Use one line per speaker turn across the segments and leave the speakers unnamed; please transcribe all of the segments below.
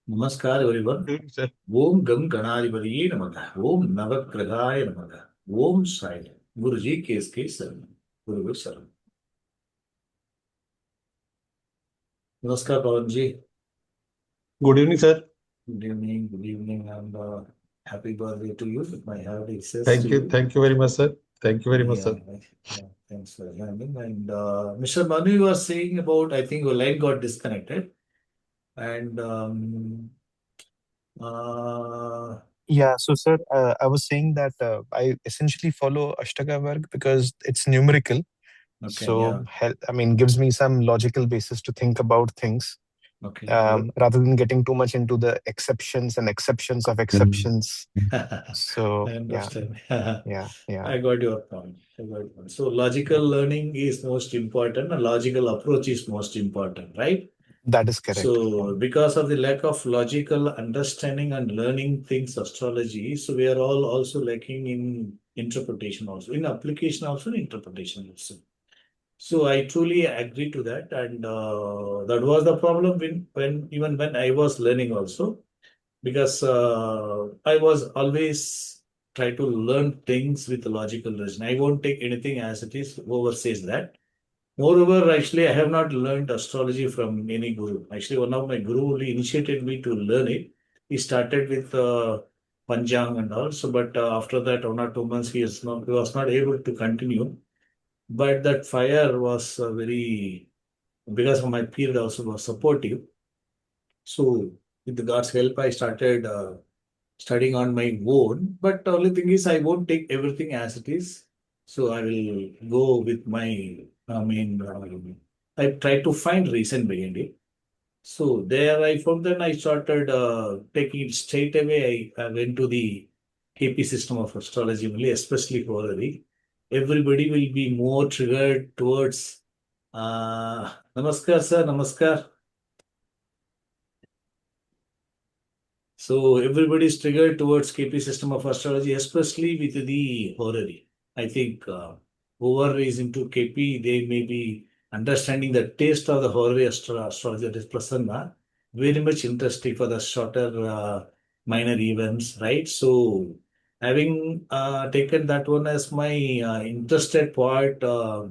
Namaskar everyone.
Doing, sir.
Om Gam Ganadipatiye Namaha. Om Navagrahaya Namaha. Om Sai. Guruji KSK Saran. Guru Saran. Namaskar Pawan ji.
Good evening, sir.
Good evening, and happy birthday to you. My hearty wishes to
Thank you.
you.
Thank you very much, sir. Thank you very much,
Yeah,
sir.
yeah, thanks for joining. And Mr. Manu, you were saying about, I think your line got disconnected. And uh,
Yeah, so sir, I was saying that I essentially follow Ashtaka Varg because it's numerical.
okay,
So,
yeah,
gives me some logical basis to think about things
okay, good.
rather than getting too much into the exceptions and exceptions of exceptions.
I
So, yeah,
understand.
yeah, yeah,
I got your point. I got your point. So logical
yeah.
learning is most important, and logical approach is most important, right?
That is correct. Yeah,
So because of the lack of logical understanding and learning things astrology, so we are all also lacking in interpretation also, in application also, in interpretation also. So I truly agree to that, and that was the problem when even when I was learning also, because I was always try to learn things with logical reason. I won't take anything as it is. Whoever says that. Moreover, actually, I have not learned astrology from any guru. Actually, one of my guru only initiated me to learn it. He started with Panjang and all. So, but after that, 1 or 2 months, he was not able to continue. But that fire was very, because of my period also was supportive. So, with the God's help, I started studying on my own. But the only thing is, I won't take everything as it is. So I will go with my, I try to find reason behind it. So there I from then I started taking it straight away. I went to the KP system of astrology only, especially for Hari. Everybody will be more triggered towards Namaskar, sir, Namaskar. So everybody is triggered towards KP system of astrology, especially with the horary. I think whoever is into KP, they may be understanding the taste of the horary astrology, that is prasanna, very much interesting for the shorter minor events, right? So having taken that one as my interested part,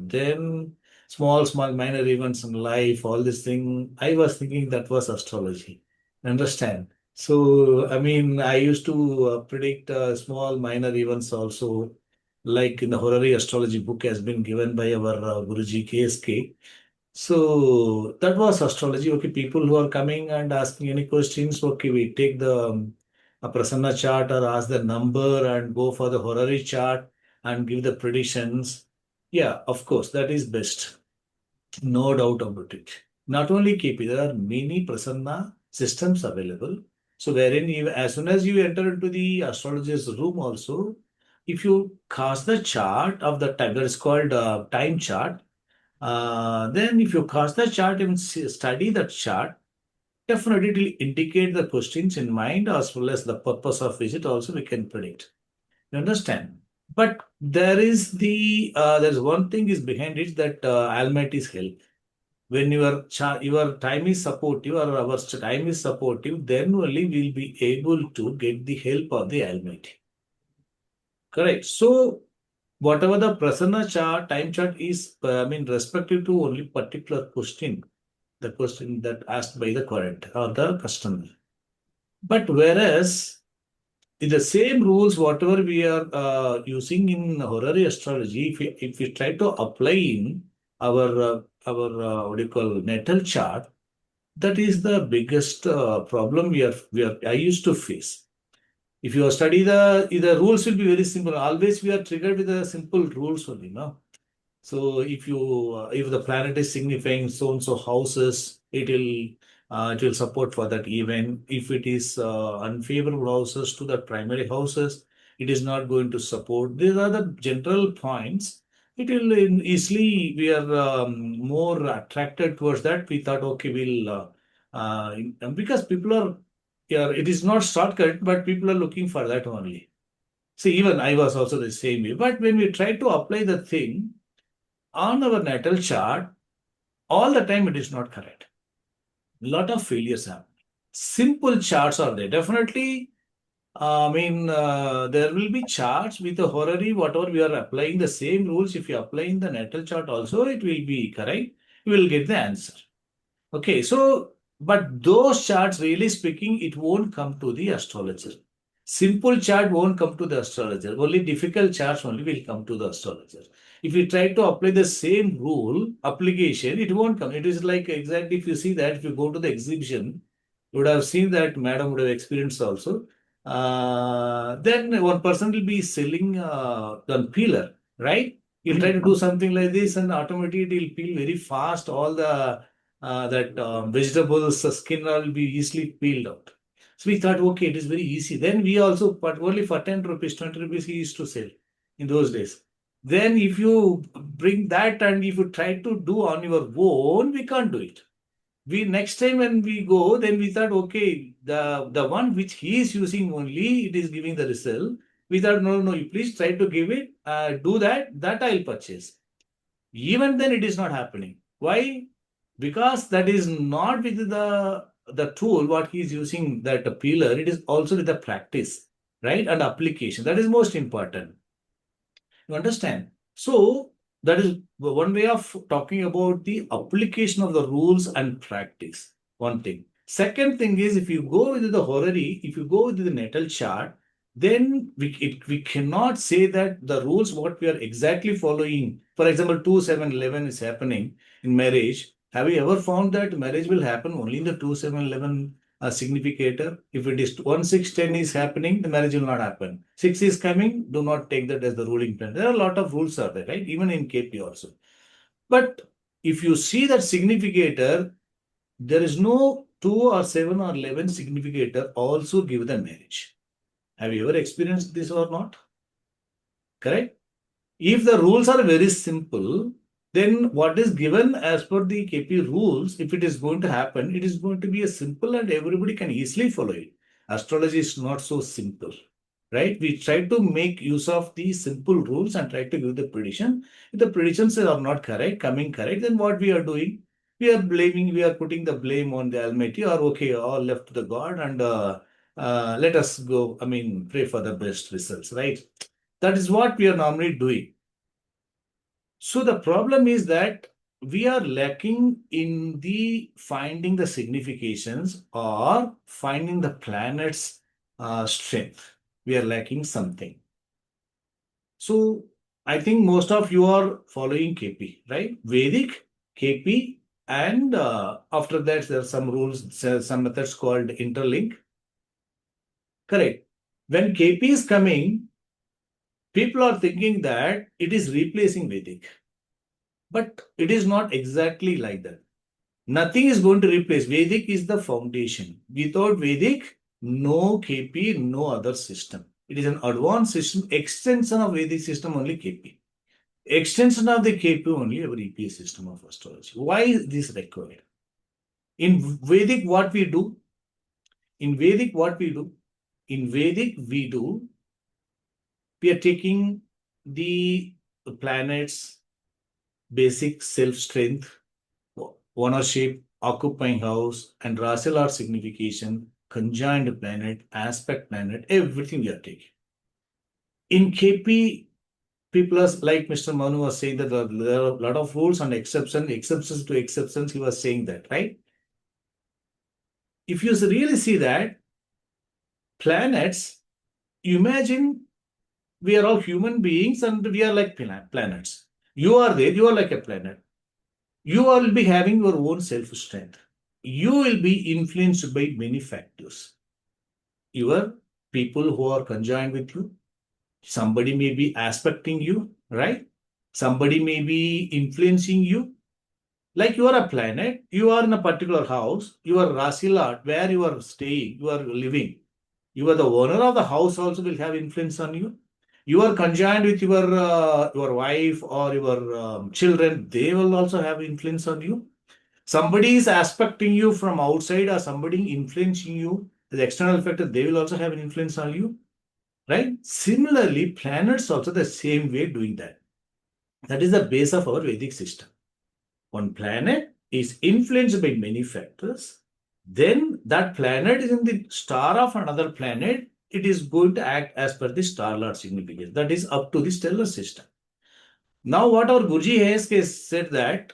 then small minor events in life, all this thing, I was thinking that was astrology. Understand? So, I used to predict small minor events also, like in the horary astrology book has been given by our Guruji KSK. So that was astrology. Okay, people who are coming and asking any questions, okay, we take the a Prasanna chart or ask the number and go for the horary chart and give the predictions. Yeah, of course, that is best. No doubt about it. Not only KP, there are many Prasanna systems available. So wherein you, as soon as you enter into the astrologer's room also, if you cast the chart of the time, that is called time chart, then if you cast the chart and study that chart, definitely it will indicate the questions in mind as well as the purpose of visit also we can predict. You understand? But there's one thing is behind it that Almighty's help. When your time is supportive or our time is supportive, then only we'll be able to get the help of the Almighty. Correct. So whatever the Prasanna chart, time chart is, respective to only particular question, the question that asked by the current or the customer. But whereas in the same rules, whatever we are using in horary astrology, if we try to apply in our what do you call natal chart, that is the biggest problem we are I used to face. If you study the rules will be very simple. Always we are triggered with the simple rules only, no? So if the planet is signifying so and so houses, it will support for that event. If it is unfavorable houses to the primary houses, it is not going to support. These are the general points. It will easily we are more attracted towards that. We thought, okay, because people are, yeah, it is not shortcut, but people are looking for that only. See, even I was also the same way. But when we try to apply the thing on our natal chart, all the time it is not correct. Lot of failures happen. simple charts are there. Definitely, there will be charts with the horary, whatever we are applying the same rules. If you apply in the natal chart also, it will be correct. You will get the answer. Okay, so, but those charts, really speaking, it won't come to the astrologer. Simple chart won't come to the astrologer. Only difficult charts only will come to the astrologer. If you try to apply the same rule, application, it won't come. It is like exactly if you see that, if you go to the exhibition, you would have seen that, madam would have experienced also. Then one person will be selling the peeler, right? He'll try to do something like this, and automatically it will peel very fast. All the vegetables, skin will be easily peeled out. So we thought, okay, it is very easy. Then we also, but only for 10 rupees, 20 rupees he used to sell in those days. Then if you bring that and if you try to do on your own, we can't do it. We next time when we go, then we thought, okay, the one which he is using only, it is giving the result. We thought, no, you please try to give it, do that I'll purchase. Even then it is not happening. Why? Because that is not with the tool what he is using, that peeler. It is also with the practice, right, and application. That is most important. You understand? So that is one way of talking about the application of the rules and practice. One thing. Second thing is, if you go with the horary, if you go with the natal chart, then we cannot say that the rules what we are exactly following. For example, 2-7-11 is happening in marriage. Have you ever found that marriage will happen only in the 2-7-11 significator? If it is 1-6-10 is happening, the marriage will not happen. 6 is coming, do not take that as the ruling plan. There are a lot of rules are there, right? Even in KP also. But if you see that significator, there is no 2 or 7 or 11 significator also give the marriage. Have you ever experienced this or not? Correct? If the rules are very simple, then what is given as per the KP rules, if it is going to happen, it is going to be a simple and everybody can easily follow it. Astrology is not so simple, right? We try to make use of the simple rules and try to give the prediction. If the predictions are not correct, coming correct, then what we are doing? We are putting the blame on the Almighty, or okay, all left to the God, and let us go, pray for the best results, right? That is what we are normally doing. So the problem is that we are lacking in the finding the significations or finding the planet's strength. We are lacking something. So I think most of you are following KP, right? Vedic, KP, and after that there are some rules, some methods called interlink. Correct. When KP is coming, people are thinking that it is replacing Vedic. But it is not exactly like that. Nothing is going to replace. Vedic is the foundation. Without Vedic, no KP, no other system. It is an advanced system, extension of Vedic system, only KP. Extension of the KP only our EPS system of astrology. Why is this required? In Vedic, what we do? In Vedic, what we do? In Vedic, we are taking the planets, basic self-strength, ownership, occupying house, and racial signification, conjoined planet, aspect planet, everything we are taking. In KP, people are, like Mr. Manu was saying, that there are a lot of rules and exceptions to exceptions. He was saying that, right? If you really see that, planets, imagine we are all human beings and we are like planets. You are there, you are like a planet. You will be having your own self-strength. You will be influenced by many factors. Your people who are conjoined with you, somebody may be aspecting you, right? Somebody may be influencing you. Like you are a planet, you are in a particular house, you are Rasilat, where you are staying, you are living. You are the owner of the house also will have influence on you. You are conjoined with your wife or your children, they will also have influence on you. Somebody is aspecting you from outside or somebody influencing you, the external factor, they will also have an influence on you, right? Similarly, planets also the same way doing that. That is the base of our Vedic system. One planet is influenced by many factors. then that planet is in the star of another planet. It is going to act as per the star lord significance. That is up to the stellar system. Now, what our Guruji has said that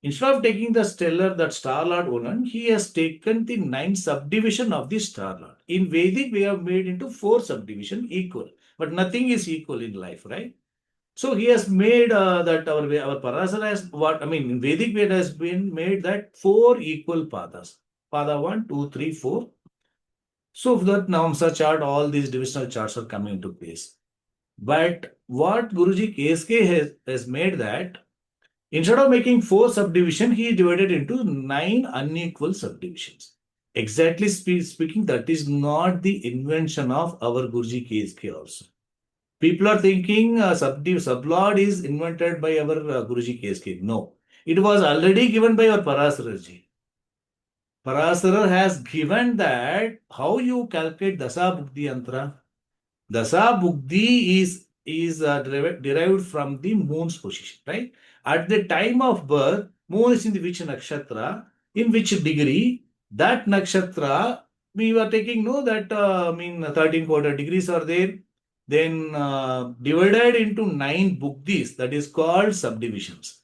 instead of taking the stellar, that star lord Onan, he has taken the 9 subdivision of the star lord. In Vedic, we have made into 4 subdivision equal, but nothing is equal in life, right? So he has made that our Parasara has what I mean in Vedic Veda has been made that 4 equal padas. Pada 1, 2, 3, 4. So that Namsa chart, all these divisional charts are coming into place. But what Guruji KSK has made that instead of making 4 subdivision, he divided into 9 unequal subdivisions. Exactly speaking, that is not the invention of our Guruji KSK also. People are thinking sublord is invented by our Guruji KSK. No, it was already given by our Parasarji. Parasara has given that how you calculate Dasa Bhukkti Yantra. Dasa Bhukkti is derived from the moon's position, right? At the time of birth, moon is in the which nakshatra, in which degree, that nakshatra, we were taking, no, that 13 quarter degrees are there. Then divided into 9 bhukktis, that is called subdivisions.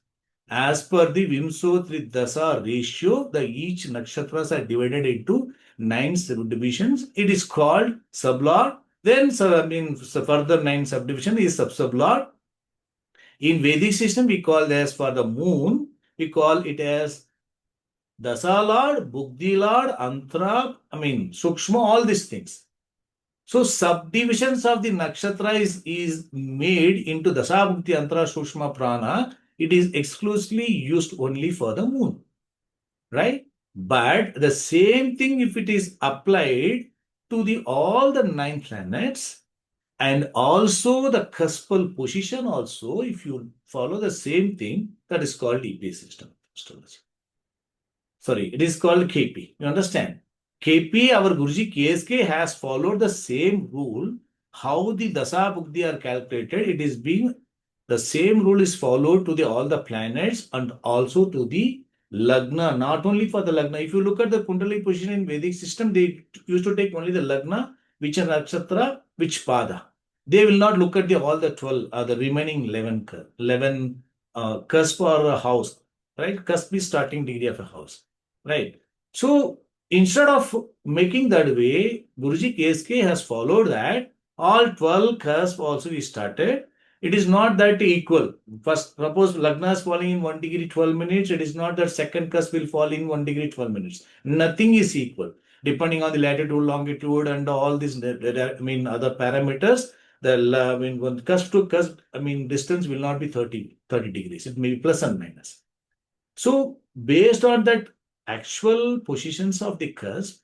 As per the Vimsotri Dasa ratio, the each nakshatras are divided into 9 subdivisions. It is called sublord. Then, further 9 subdivision is sub-sublord. In Vedic system, we call this for the moon, we call it as Dasa Lord, Buddhi Lord, Antra, Sukshma, all these things. So subdivisions of the nakshatra is made into Dasa, Bhukti, Antra, Sukshma, Prana. It is exclusively used only for the moon, right? But the same thing if it is applied to the all the 9 planets, and also the cuspal position also, if you follow the same thing, that is called EPS system astrology. Sorry, it is called KP. You understand? KP, our Guruji KSK has followed the same rule. How the Dasa Bhukkti are calculated, it is being the same rule is followed to the all the planets and also to the Lagna, not only for the Lagna. If you look at the Kundali position in Vedic system, they used to take only the Lagna, which are Nakshatra, which Pada. They will not look at the all the 12, the remaining 11 cusp or a house, right? Cusp is starting degree of a house, right? So instead of making that way, Guruji KSK has followed that all 12 cusp also we started. It is not that equal. First, suppose Lagna is falling in 1 degree 12 minutes, it is not that second cusp will fall in 1 degree 12 minutes. Nothing is equal. Depending on the latitude, longitude, and all these other parameters, when cusp to cusp, distance will not be 30 degrees. It may be plus and minus. So, based on that actual positions of the cusp,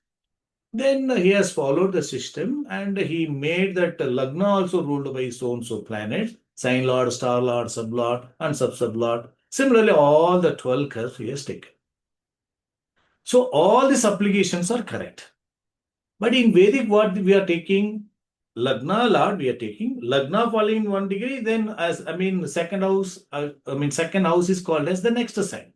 then he has followed the system and he made that Lagna also ruled by so and so planets, sign lord, star lord, sublord, and sub-sublord. Similarly, all the 12 curves he has taken. So all these applications are correct. But in Vedic, what we are taking, Lagna lord, we are taking Lagna falling in 1 degree, then second house is called as the next sign.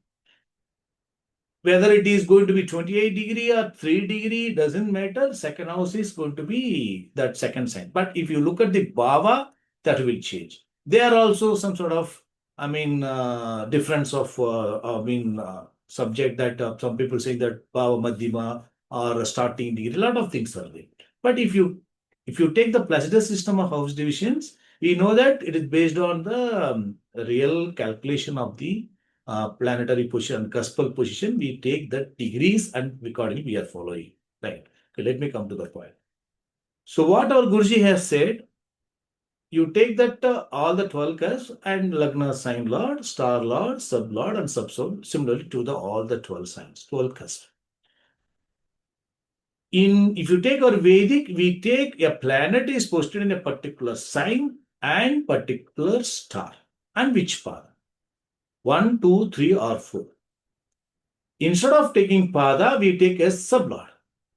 Whether it is going to be 28 degree or 3 degree, doesn't matter. Second house is going to be that second sign. But if you look at the Bhava, that will change. There are also some sort of, difference of, subject that some people say that Bhava Madhyama or starting degree, a lot of things are there. But if you take the Placidus system of house divisions, we know that it is based on the real calculation of the planetary position, cuspal position, we take the degrees and accordingly we are following. Right. Okay, let me come to the point. So what our Guruji has said, you take that all the 12 cusps and Lagna sign lord, star lord, sub lord, and sub similarly to the all the 12 signs, 12 cusps. If you take our Vedic, we take a planet is posted in a particular sign and particular star and which path. 1, 2, 3, or 4. Instead of taking Pada, we take a sublord.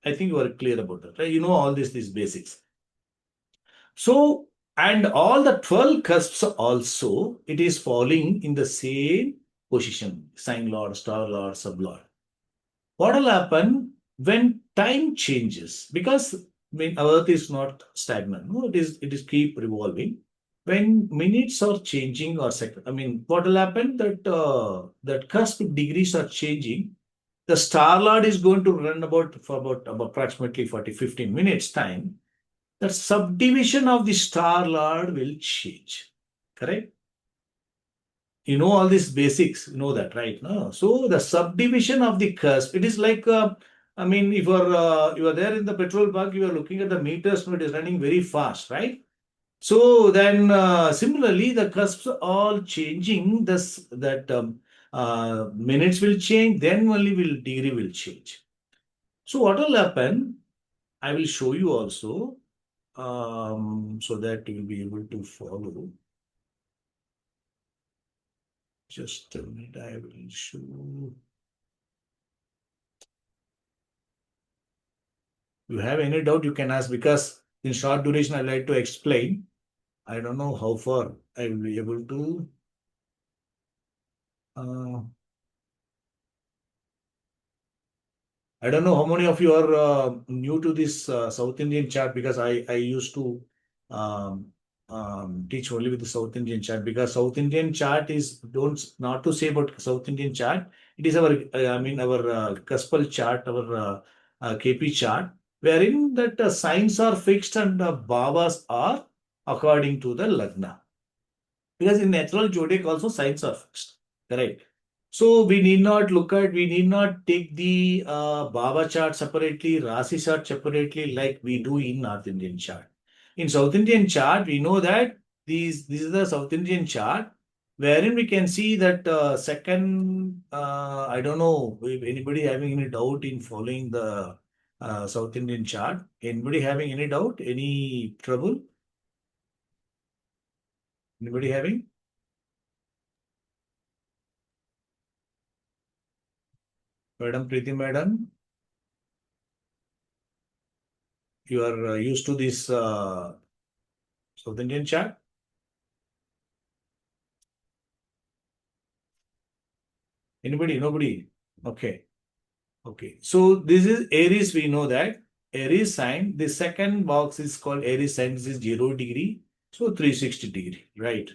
I think you are clear about that, right? You know all these basics. So, and all the 12 cusps also, it is falling in the same position. Sign lord, star lord, sublord. What will happen? when time changes, because Earth is not stagnant, no, it is keep revolving. When minutes are changing or second, what will happen that cusp degrees are changing. The star lord is going to run about approximately 15 minutes time. The subdivision of the star lord will change. Correct? You know all these basics, you know that, right? No? So the subdivision of the cusp, it is like, if you are there in the petrol bunk, you are looking at the meters, no, it is running very fast, right? So then, similarly, the cusps are all changing. That minutes will change, then only will degree will change. So what will happen? I will show you also, so that you will be able to follow. Just a minute, I will show. You have any doubt, you can ask, because in short duration, I like to explain. I don't know how far I will be able to. I don't know how many of you are new to this South Indian chart, because I used to um, teach only with the South Indian chart, because South Indian chart is, don't not to say about South Indian chart. It is our our Cuspal chart, our KP chart, wherein that signs are fixed and bhavas are according to the lagna. Because in natural zodiac also signs are fixed. Correct. So we need not take the Baba chart separately, Rasi chart separately, like we do in North Indian chart. In South Indian chart, we know that this is the South Indian chart, wherein we can see that second, I don't know if anybody having any doubt in following the South Indian chart. Anybody having any doubt? Any trouble? Anybody having? Madam Preeti Madam, you are used to this South Indian chart? Anybody? Nobody? Okay. Okay. So this is Aries. We know that Aries sign. The second box is called Aries sign. This is 0 degree. So 360 degree, right?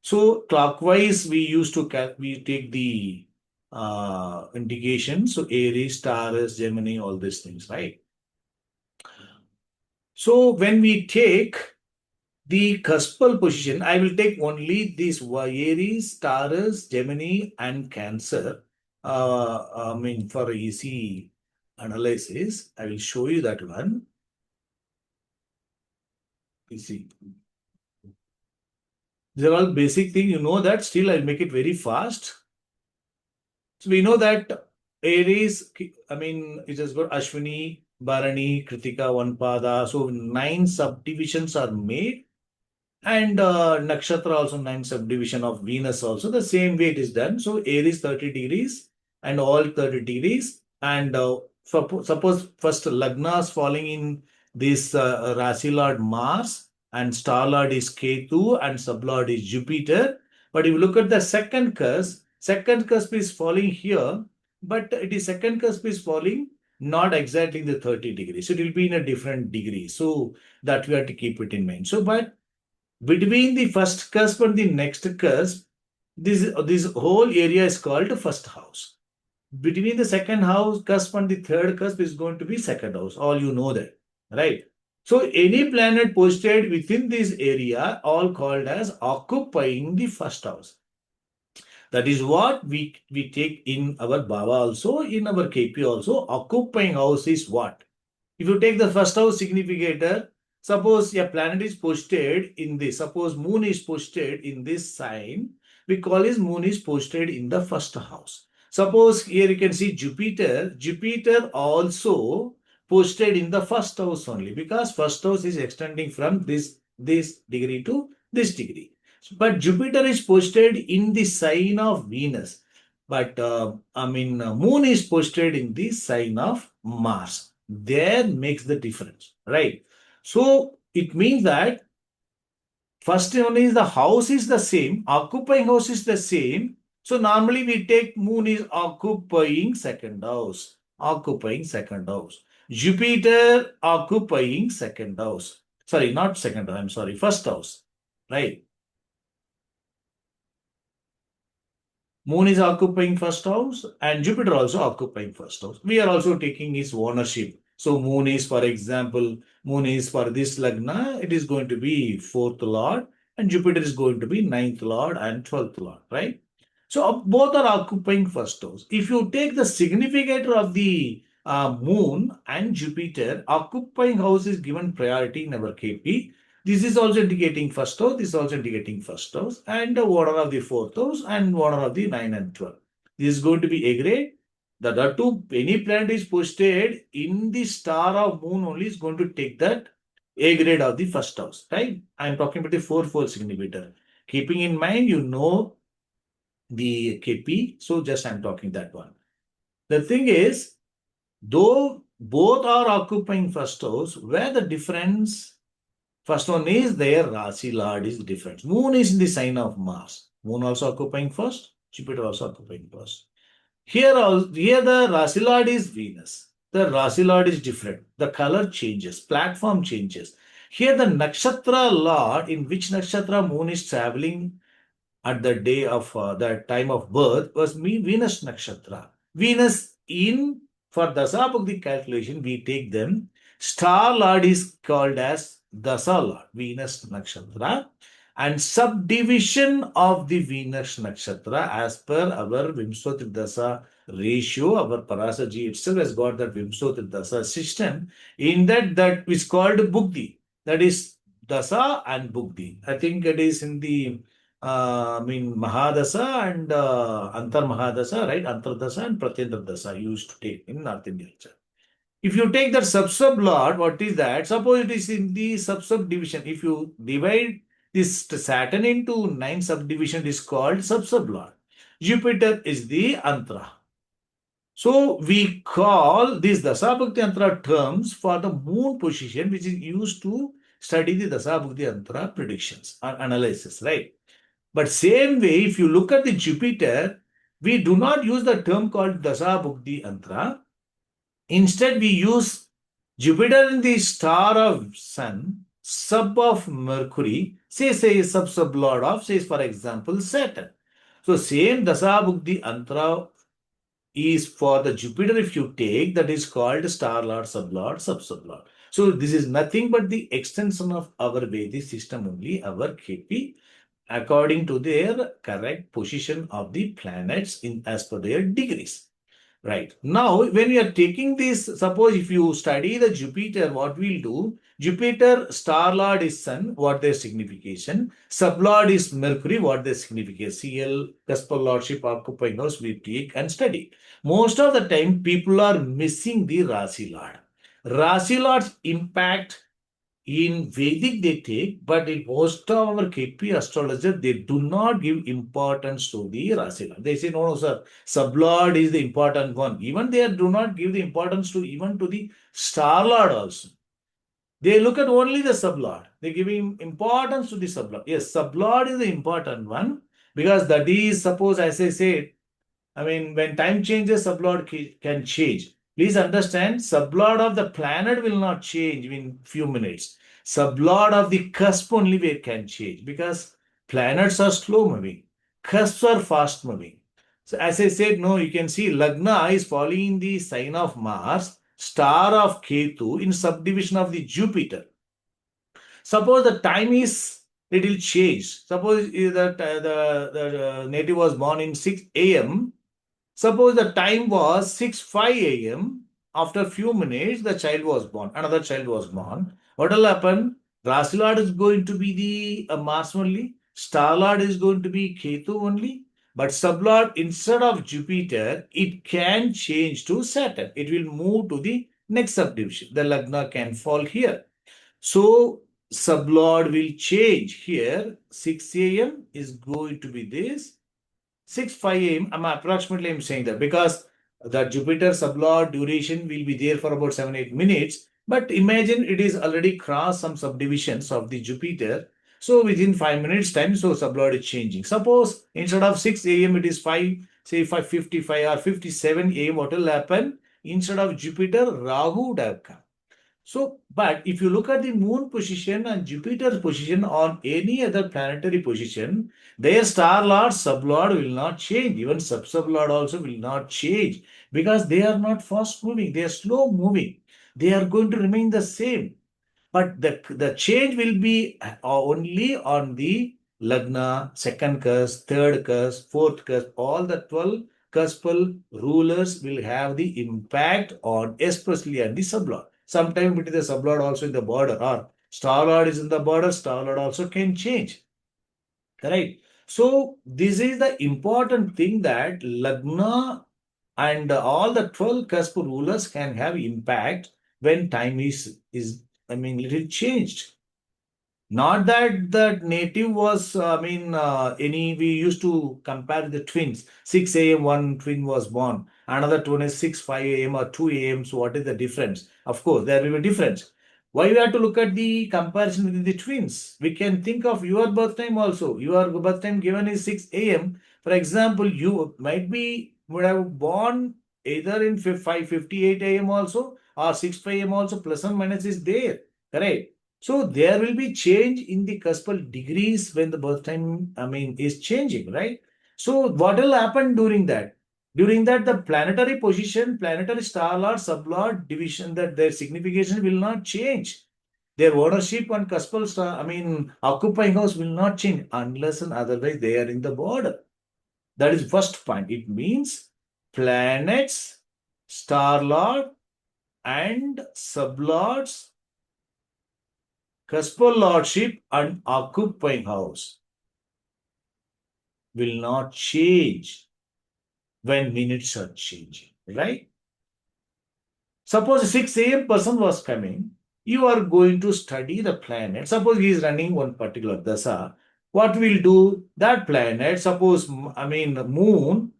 So clockwise, we used to we take the indication. So Aries, Taurus, Gemini, all these things, right? So when we take the cuspal position, I will take only these Aries, Taurus, Gemini, and Cancer. For easy analysis, I will show you that one. You see, these are all basic things. You know that. Still, I'll make it very fast. So we know that Aries, it has got Ashwini, Bharani, Kritika, Vanpada. So 9 subdivisions are made. And nakshatra also 9 subdivision of Venus also. The same way it is done. So Aries 30 degrees and all 30 degrees. And suppose first Lagnas falling in this Rasi Lord Mars, and Star Lord is Ketu, and Sub Lord is Jupiter. But if you look at the second cusp is falling here, but it is second cusp is falling not exactly in the 30 degrees. So it will be in a different degree. So that we have to keep it in mind. So, but between the first cusp and the next cusp, this whole area is called first house. Between the second house cusp and the third cusp is going to be second house. All you know that, right? So any planet posted within this area, all called as occupying the first house. That is what we take in our Baba also, in our KP also. Occupying house is what? If you take the first house significator, suppose a planet is posted in this, suppose moon is posted in this sign, we call it moon is posted in the first house. Suppose here you can see Jupiter also posted in the first house only, because first house is extending from this degree to this degree. But Jupiter is posted in the sign of Venus. But moon is posted in the sign of Mars. There makes the difference, right? So it means that first one is the house is the same, occupying house is the same. So normally we take moon is occupying second house. occupying second house. Jupiter occupying second house. Sorry, not second house, I'm sorry, first house. Right. Moon is occupying first house and Jupiter also occupying first house. We are also taking his ownership. So Moon is, for example, Moon is for this Lagna, it is going to be 4th Lord and Jupiter is going to be 9th Lord and 12th Lord, right? So both are occupying first house. If you take the significator of the Moon and Jupiter, occupying house is given priority in our KP. This is also indicating first house, this is also indicating first house, and the order of the fourth house and order of the 9 and 12. This is going to be A grade. The two, any planet is posted in the star of Moon only is going to take that A grade of the first house, right? I am talking about the 4-4 significator. Keeping in mind, you know the KP, so just I am talking that one. The thing is, though both are occupying first house, where the difference. First one is their Rasi Lord is different. Moon is in the sign of Mars. Moon also occupying first, Jupiter also occupying first. Here the Rasi Lord is Venus. The Rasi Lord is different. The color changes, platform changes. Here the Nakshatra Lord, in which Nakshatra Moon is traveling at the day of the time of birth, was Venus Nakshatra. Venus for Dasa Bhakti calculation, we take them. Star Lord is called as Dasa Lord, Venus Nakshatra, and subdivision of the Venus Nakshatra as per our Vimsoti Dasa ratio. Our Parasaji itself has got that Vimsoti Dasa system. In that is called Bhukti. That is Dasa and Bhukti. I think it is in the Mahadasa and Antar Mahadasa, right? Antardasa and Pratyendra Dasa used to take in North India. If you take that sub-Lord, what is that? Suppose it is in the sub-division. If you divide this Saturn into 9 subdivision, it is called sub-Lord. Jupiter is the Antra. So we call these Dasabhakti Antra terms for the moon position, which is used to study the Dasabhakti Antra predictions or analysis, right? But same way, if you look at the Jupiter, we do not use the term called Dasa Bhukti Antra. Instead, we use Jupiter in the star of Sun, sub of Mercury, say sub-lord of, say for example, Saturn. So same Dasa Bhukti Antra is for the Jupiter if you take, that is called star lord, sub-lord, sub-lord. So this is nothing but the extension of our Vedic system only, our KP, according to their correct position of the planets in as per their degrees. Right. Now, when we are taking this, suppose if you study the Jupiter, what we'll do, Jupiter, star lord is Sun, what their signification, sublord is Mercury, what their signification, CL, Cuspal Lordship, occupying house, we take and study. Most of the time, people are missing the Rasi Lord. Rasi Lord's impact in Vedic they take, but in most of our KP astrologers, they do not give importance to the Rasi Lord. They say, no, sir, sublord is the important one. Even they do not give the importance to even to the star lord also. They look at only the sublord. They give importance to the sublord. Yes, sublord is the important one because that is, suppose as I said, when time changes, sublord can change. Please understand, sublord of the planet will not change in few minutes. Sublord of the cusp only where can change because planets are slow moving. Cusps are fast moving. So as I said, no, you can see Lagna is following the sign of Mars, star of Ketu in subdivision of the Jupiter. Suppose the time is little changed. Suppose that the native was born in 6 a.m. Suppose the time was 6:05 a.m. After a few minutes, the child was born. Another child was born. What will happen? Rasi Lord is going to be the Mars only. Star Lord is going to be Ketu only. But sublord, instead of Jupiter, it can change to Saturn. It will move to the next subdivision. The Lagna can fall here. So sublord will change here. 6 a.m. is going to be this. 6:05 a.m. I'm saying that because the Jupiter sublord duration will be there for about 7-8 minutes. But imagine it is already crossed some subdivisions of the Jupiter. So within 5 minutes time, so sublord is changing. Suppose instead of 6 a.m. it is 5, say 5:55 or 57 a.m. What will happen? instead of Jupiter, Rahu would have come. So, but if you look at the moon position and Jupiter's position on any other planetary position, their star lord, sub lord will not change. Even sub lord also will not change because they are not fast moving, they are slow moving. They are going to remain the same. But the change will be only on the Lagna, second cusp, third cusp, fourth cusp. All the 12 cuspal rulers will have the impact on, especially on the sublord. Sometimes between the sublord also in the border, or star lord is in the border, star lord also can change. Correct. So this is the important thing, that Lagna and all the 12 cusp rulers can have impact when time is little changed. Not that the native was, we used to compare the twins. 6 a.m. one twin was born, another twin is 6, 5 a.m. or 2 a.m. So what is the difference? Of course, there will be a difference. Why we have to look at the comparison within the twins? We can think of your birth time also. Your birth time given is 6 a.m. For example, you would have born either in 5:58 a.m. also or 6 a.m. also, plus and minus is there. Correct. So there will be change in the cuspal degrees when the birth time, is changing, right? So what will happen during that? During that, the planetary position, planetary star lord, sublord division, that their signification will not change. Their ownership on cuspal star, occupying house will not change unless and otherwise they are in the border. That is first point. It means planets, star lord, and sublords, cuspal lordship and occupying house will not change when minutes are changing, right? Suppose 6 a.m. person was coming, you are going to study the planet. Suppose he is running one particular dasa. What will do? That planet, suppose, moon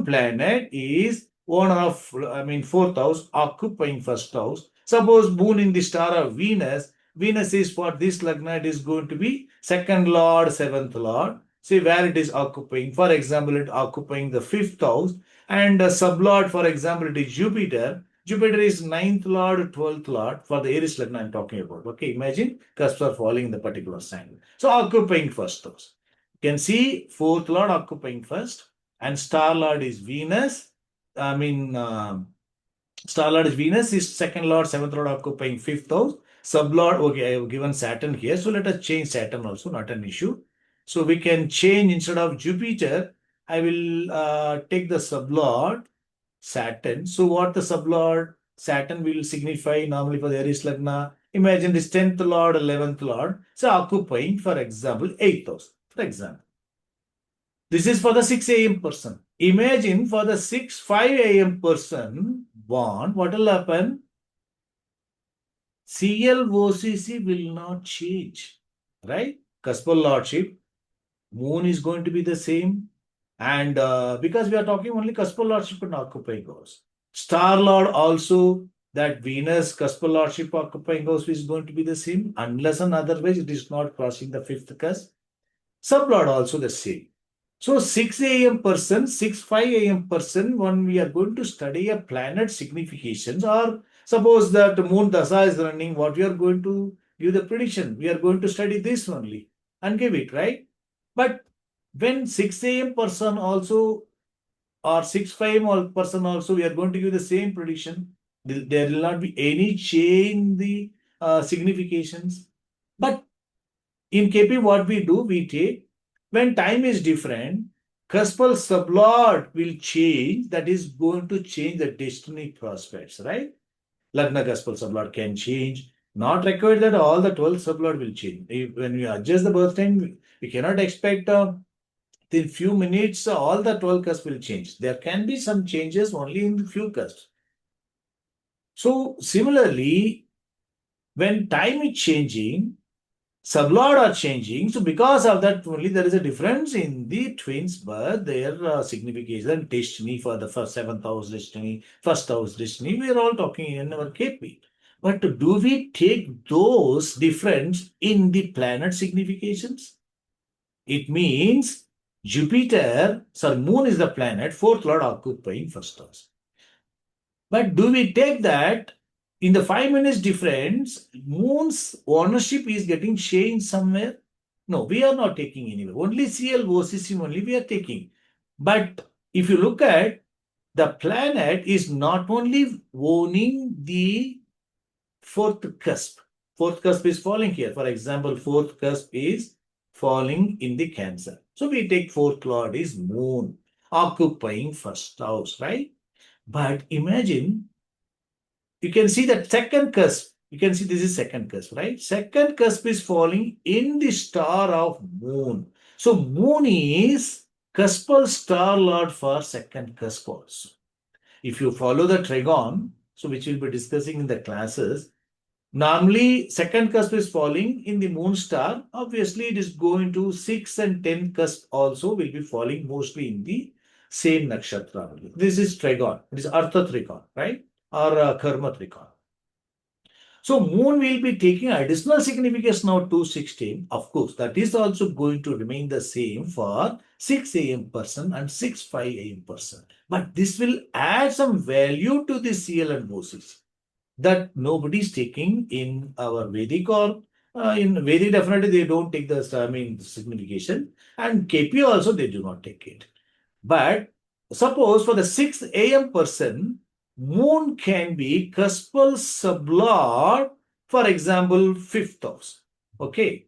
planet is owner of, fourth house, occupying first house. Suppose moon in the star of Venus, Venus is for this lagna, it is going to be second lord, seventh lord. See where it is occupying. For example, it occupying the fifth house, and sublord, for example, it is Jupiter. Jupiter is ninth lord, 12th lord for the Aries Lagna I'm talking about. Okay, imagine cusps are falling in the particular sign. So occupying first house. You can see fourth lord occupying first, and star lord is Venus. Star lord is Venus, is second lord, seventh lord occupying fifth house. Sublord, okay, I have given Saturn here. So let us change Saturn also, not an issue. So we can change, instead of Jupiter, I will take the sublord Saturn. So what the sublord Saturn will signify normally for the Aries Lagna? Imagine this 10th lord, 11th lord. So occupying, for example, 8th house, for example. This is for the 6 a.m. person. Imagine for the 5 a.m. person born, what will happen? CLOCC will not change, right? Cuspal lordship, moon is going to be the same. And because we are talking only cuspal lordship and occupying house. Star lord also, that Venus cuspal lordship occupying house is going to be the same, unless and otherwise it is not crossing the fifth cusp. Sublord also the same. So 6 a.m. person, 5 a.m. person, when we are going to study a planet significations, or suppose that moon dasa is running, what we are going to give the prediction, we are going to study this only and give it, right? But when 6 a.m. person also, or 6 5 person also, we are going to give the same prediction. There will not be any change in the significations. But in KP, what we do, we take, when time is different, cuspal sublord will change. That is going to change the destiny prospects, right? Lagna cuspal sublord can change. Not required that all the 12 sublord will change. When we adjust the birth time, we cannot expect in few minutes all the 12 cusps will change. There can be some changes only in the few cusps. So similarly, when time is changing, sublord are changing. So because of that only there is a difference in the twins birth, their signification, destiny for the first seventh house destiny, first house destiny. We are all talking in our KP. But do we take those difference in the planet significations? It means Jupiter, moon is the planet, fourth lord occupying first house. But do we take that in the 5 minutes difference, moon's ownership is getting changed somewhere? No, we are not taking anywhere. Only CL, OCC only we are taking. But if you look at the planet is not only owning the fourth cusp. Fourth cusp is falling here. For example, fourth cusp is falling in the Cancer. So we take fourth lord is moon occupying first house, right? But imagine you can see that second cusp. You can see this is second cusp, right? Second cusp is falling in the star of moon. So moon is cuspal star lord for second cusp also. If you follow the trigon, so which we'll be discussing in the classes, normally second cusp is falling in the moon star. Obviously, it is going to 6 and 10 cusp also will be falling mostly in the same nakshatra only. This is trigon. It is Artha trigon, right? Or Karma trigon. So moon will be taking additional significance now 216. Of course, that is also going to remain the same for 6 a.m. person and 6-5 a.m. person. But this will add some value to the CL and OCC that nobody is taking in our Vedic or in Vedic definitely they don't take the signification, and KP also they do not take it. But suppose for the 6 a.m. person, moon can be cuspal sublord, for example, 5th house. Okay.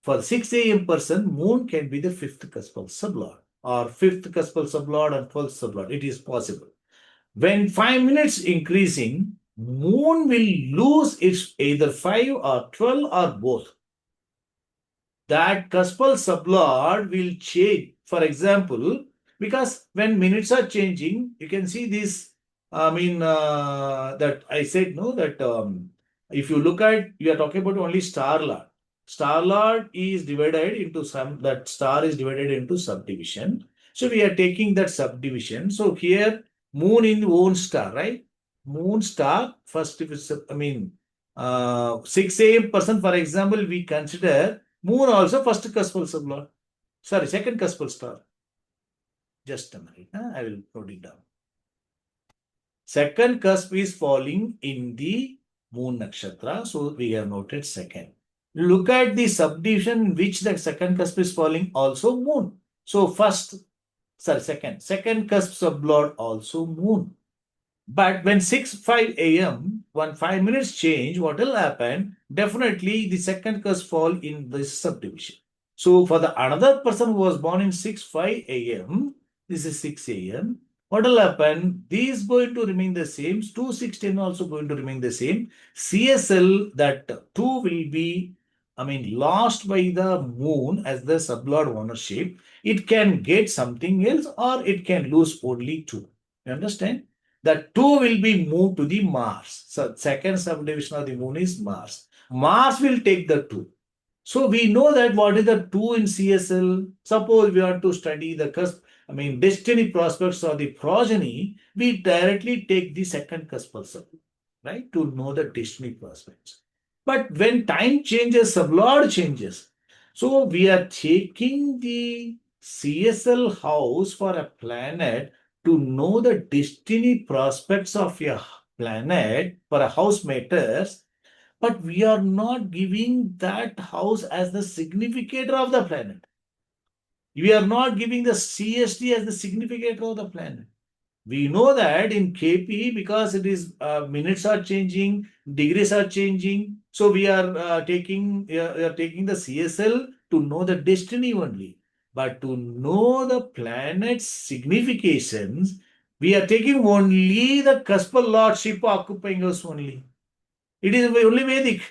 For 6 a.m. person, moon can be the 5th cuspal sublord or 5th cuspal sublord and 12th sublord. It is possible. When 5 minutes increasing, moon will lose its either 5 or 12 or both. That cuspal sublord will change. For example, because when minutes are changing, you can see this. That I said no. That if you look at, you are talking about only star lord. Star lord is divided into some. That star is divided into subdivision. So we are taking that subdivision. So here, moon in own star, right? Moon star first. If it's 6 a.m. person, for example, we consider moon also first cuspal sublord. Sorry, second cuspal star. Just a minute. I will note it down. Second cusp is falling in the moon nakshatra. So we have noted second. Look at the subdivision in which the second cusp is falling, also moon. So second cusp sublord also moon. But when 6-5 a.m., when 5 minutes change, what will happen? Definitely the second cusp fall in this subdivision. So for the another person who was born in 6-5 a.m., this is 6 a.m., what will happen? These going to remain the same. 2-6-10 also going to remain the same. CSL, that 2 will be, lost by the moon as the sublord ownership. It can get something else or it can lose only 2. You understand? The 2 will be moved to the Mars. So second subdivision of the moon is Mars. Mars will take the 2. So we know that what is the 2 in CSL. Suppose we want to study the cusp, destiny prospects or the progeny, we directly take the second cuspal sublord, right? To know the destiny prospects. But when time changes, sublord changes. So we are taking the CSL house for a planet to know the destiny prospects of a planet for a house matters, but we are not giving that house as the significator of the planet. We are not giving the CST as the significator of the planet. We know that in KP, because it is minutes are changing, degrees are changing. So we are taking the CSL to know the destiny only. But to know the planet's significations, we are taking only the cuspal lordship occupying us only. It is only Vedic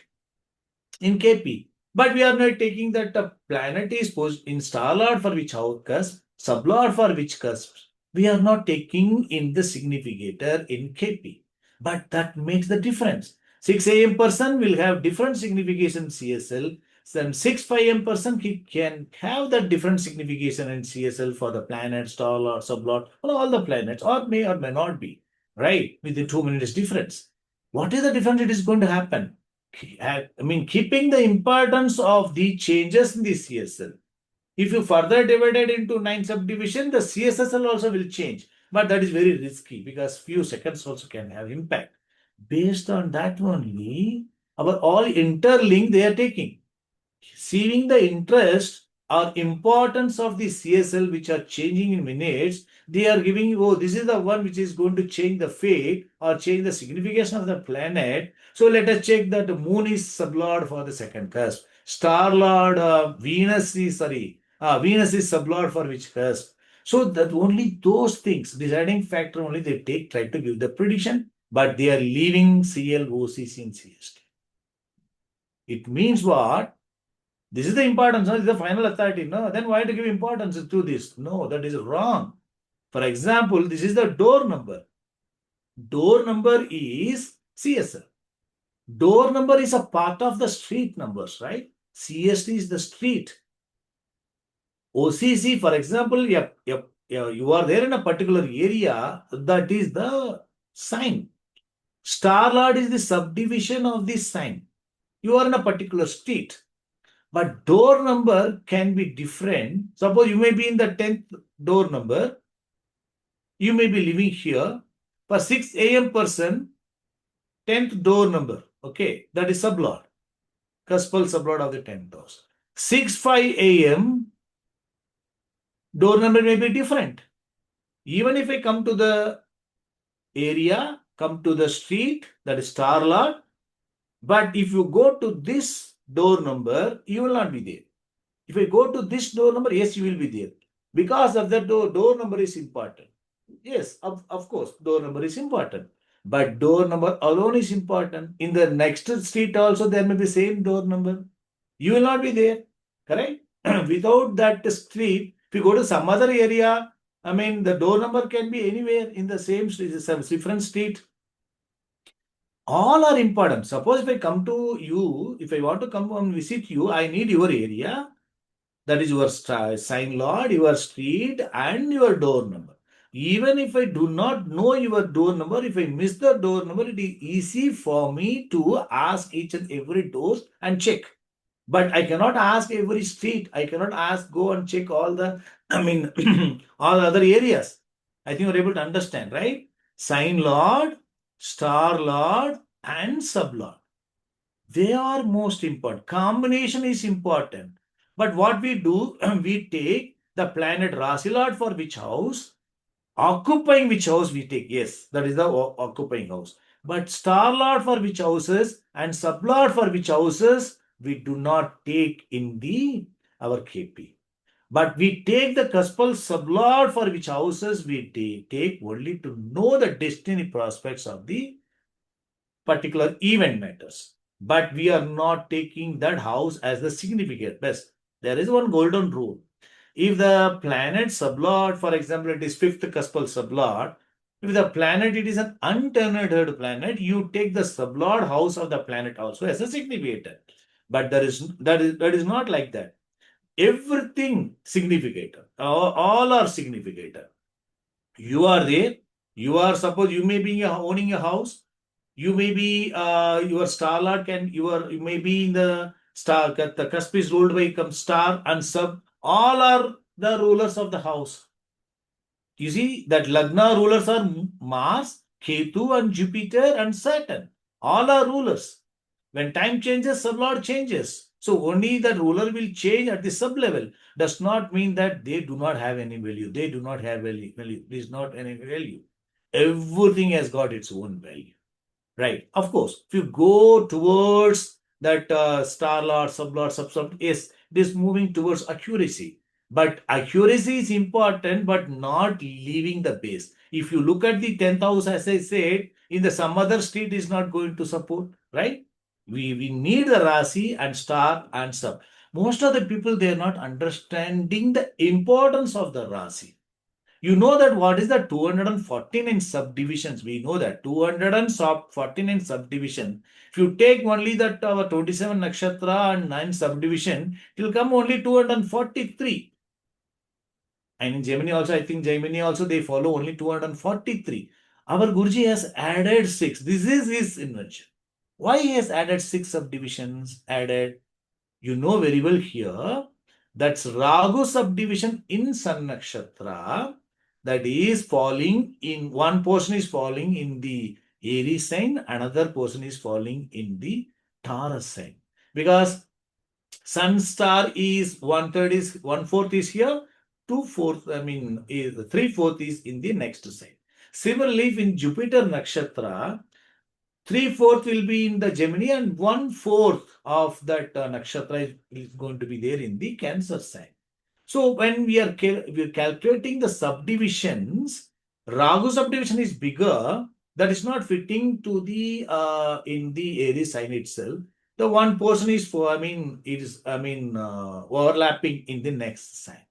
in KP. But we are not taking that the planet is in star lord for which house cusp, sublord for which cusp. We are not taking in the significator in KP. But that makes the difference. 6 a.m. person will have different signification CSL. Then 6-5 a.m. person he can have that different signification in CSL for the planet, star lord, sublord, for all the planets, or may not be, right? With the 2 minutes difference. What is the difference it is going to happen? Keeping the importance of the changes in the CSL. If you further divide it into 9 subdivision, the CSSL also will change. But that is very risky because few seconds also can have impact. Based on that only, our all interlink they are taking. Seeing the interest or importance of the CSL which are changing in minutes, they are giving, oh, this is the one which is going to change the fate or change the signification of the planet. So let us check that the moon is sublord for the second cusp. Star Lord Venus is sublord for which cusp. So that only those things, deciding factor only they try to give the prediction, but they are leaving CL, OCC and CST. It means what? This is the importance, no? This is the final authority. No, then why to give importance to this? No, that is wrong. For example, this is the door number. Door number is CSL. Door number is a part of the street numbers, right? CST is the street. OCC, for example, you are there in a particular area, that is the sign. Star Lord is the subdivision of this sign. You are in a particular street. But door number can be different. Suppose you may be in the 10th door number. You may be living here. For 6 a.m. person, 10th door number. Okay, that is sublord. Cuspal sublord of the 10th doors. 6:05 a.m. door number may be different. Even if I come to the area, come to the street, that is star lord. But if you go to this door number, you will not be there. If I go to this door number, yes, you will be there. Because of that, door number is important. Yes, of course, door number is important. But door number alone is important. In the next street also, there may be same door number. You will not be there, correct? Without that street, if you go to some other area, I mean, the door number can be anywhere in the same street, some different street. All are important. Suppose if I come to you, if I want to come and visit you, I need your area. That is your sign lord, your street, and your door number. Even if I do not know your door number, if I miss the door number, it is easy for me to ask each and every door and check. But I cannot ask every street. I cannot go and check all the, all the other areas. I think you're able to understand, right? Sign lord, star lord, and sublord. They are most important. Combination is important. But what we do, we take the planet Rasi Lord for which house, occupying which house we take. Yes, that is the occupying house. But Star Lord for which houses and Sublord for which houses, we do not take in our KP. But we take the cuspal sublord for which houses we take only to know the destiny prospects of the particular event matters. But we are not taking that house as the significant best. There is one golden rule. If the planet sublord, for example, it is fifth cuspal sublord, if the planet it is an untenured planet, you take the sublord house of the planet also as a significator. But that is not like that. Everything significator. All are significator. You are there. You are, suppose you may be owning a house. You may be your star lord you may be in the star, the cusp is ruled by star and sub. All are the rulers of the house. You see that Lagna rulers are Mars, Ketu, and Jupiter and Saturn. All are rulers. When time changes, sublord changes. So only the ruler will change at the sub level. Does not mean that they do not have any value. They do not have value. There is not any value. Everything has got its own value. Right. Of course, if you go towards that star lord, sub, yes, it is moving towards accuracy. But accuracy is important, but not leaving the base. If you look at the 10th house, as I said, in the some other street is not going to support, right? We need the Rasi and star and sub. Most of the people, they are not understanding the importance of the Rasi. You know that what is the 249 subdivisions? We know that 249 subdivision. If you take only that our 27 nakshatra and 9 subdivision, it will come only 243. And in Gemini also, I think Gemini also they follow only 243. Our Guruji has added 6. This is his invention. Why he has added 6 subdivisions? You know very well here. That's Rahu subdivision in Sun Nakshatra. that is falling in, one portion is falling in the Aries sign, another portion is falling in the Taurus sign. Because Sun star is 1/3 is 1/4 is here, 2/4, I mean, is 3/4 is in the next sign. Similarly, in Jupiter Nakshatra, 3/4 will be in the Gemini and 1/4 of that nakshatra is going to be there in the Cancer sign. So when we are calculating the subdivisions, Rahu subdivision is bigger. That is not fitting to the in the Aries sign itself. The one portion is for, overlapping in the next sign.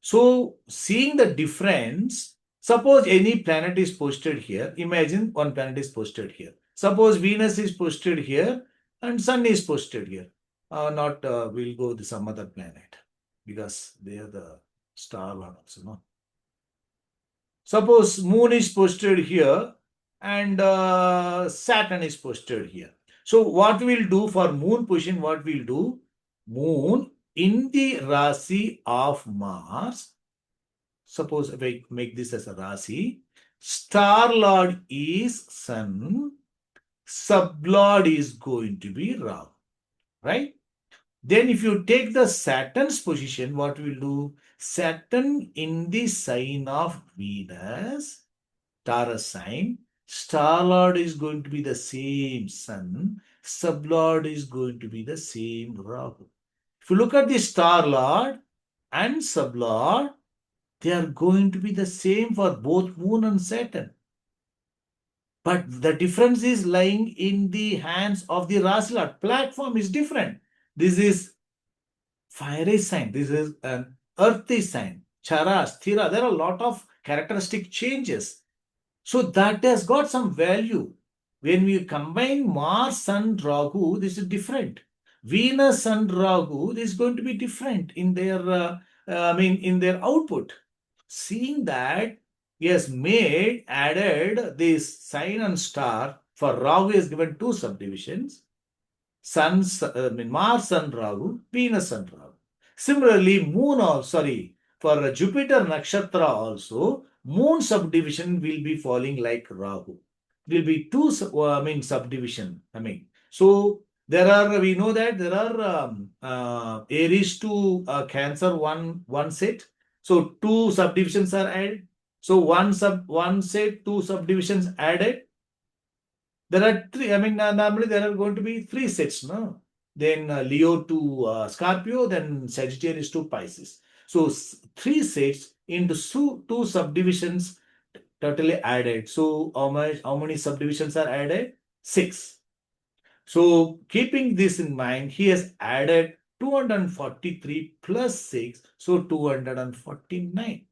So seeing the difference, suppose any planet is posted here. Imagine one planet is posted here. Suppose Venus is posted here and Sun is posted here. We'll go with some other planet because they are the star one also. No? Suppose Moon is posted here and Saturn is posted here. So what we'll do for Moon position, what we'll do, Moon in the Rasi of Mars, suppose if I make this as a Rasi, Star Lord is Sun, Sublord is going to be Rahu, right? Then if you take the Saturn's position, what we'll do, Saturn in the sign of Venus, Taurus sign, Star Lord is going to be the same Sun, Sublord is going to be the same Rahu. If you look at the Star Lord and Sublord, they are going to be the same for both Moon and Saturn. But the difference is lying in the hands of the Rasi Lord. Platform is different. This is fiery sign. This is an earthy sign. Chara, Sthira. There are a lot of characteristic changes. So that has got some value. When we combine Mars, Sun, Rahu, this is different. Venus, Sun, Rahu, this is going to be different in their, in their output. Seeing that, he has added this sign and star. For Rahu, he has given two subdivisions. Mars, Sun, Rahu, Venus, Sun, Rahu. Similarly, for Jupiter Nakshatra also, Moon subdivision will be falling like Rahu. Will be two, subdivision. So we know that there are Aries to Cancer one set. So two subdivisions are added. So one set, two subdivisions added. There are three, normally there are going to be three sets, no? Then Leo to Scorpio, then Sagittarius to Pisces. So three sets into two subdivisions totally added. So how many subdivisions are added? 6. So keeping this in mind, he has added 243 plus 6, so 249.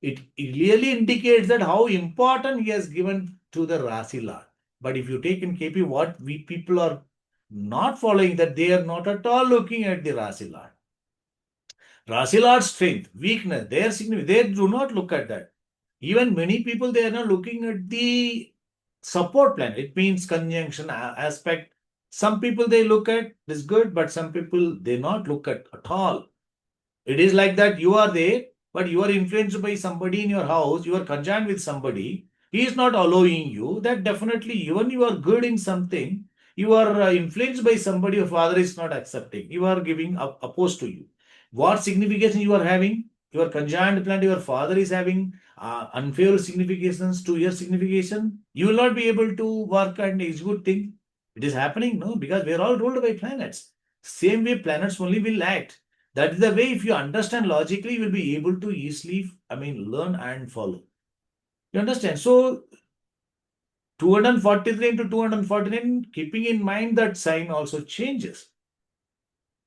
It really indicates that how important he has given to the Rasi Lord. But if you take in KP, what we people are not following, that they are not at all looking at the Rasi Lord. Rasi Lord's strength, weakness, their significance, they do not look at that. Even many people, they are not looking at the support plan. It means conjunction aspect. Some people they look at this good, but some people they not look at all. It is like that you are there, but you are influenced by somebody in your house, you are conjoined with somebody, he is not allowing you, that definitely even you are good in something, you are influenced by somebody, your father is not accepting, you are giving up opposed to you. What significance you are having? Your conjoined planet, your father is having unfavorable significations to your signification, you will not be able to work and execute things. It is happening, no? Because we are all ruled by planets. Same way planets only will act. That is the way, if you understand logically, you will be able to easily, learn and follow. You understand? So, 243 into 249, keeping in mind that sign also changes.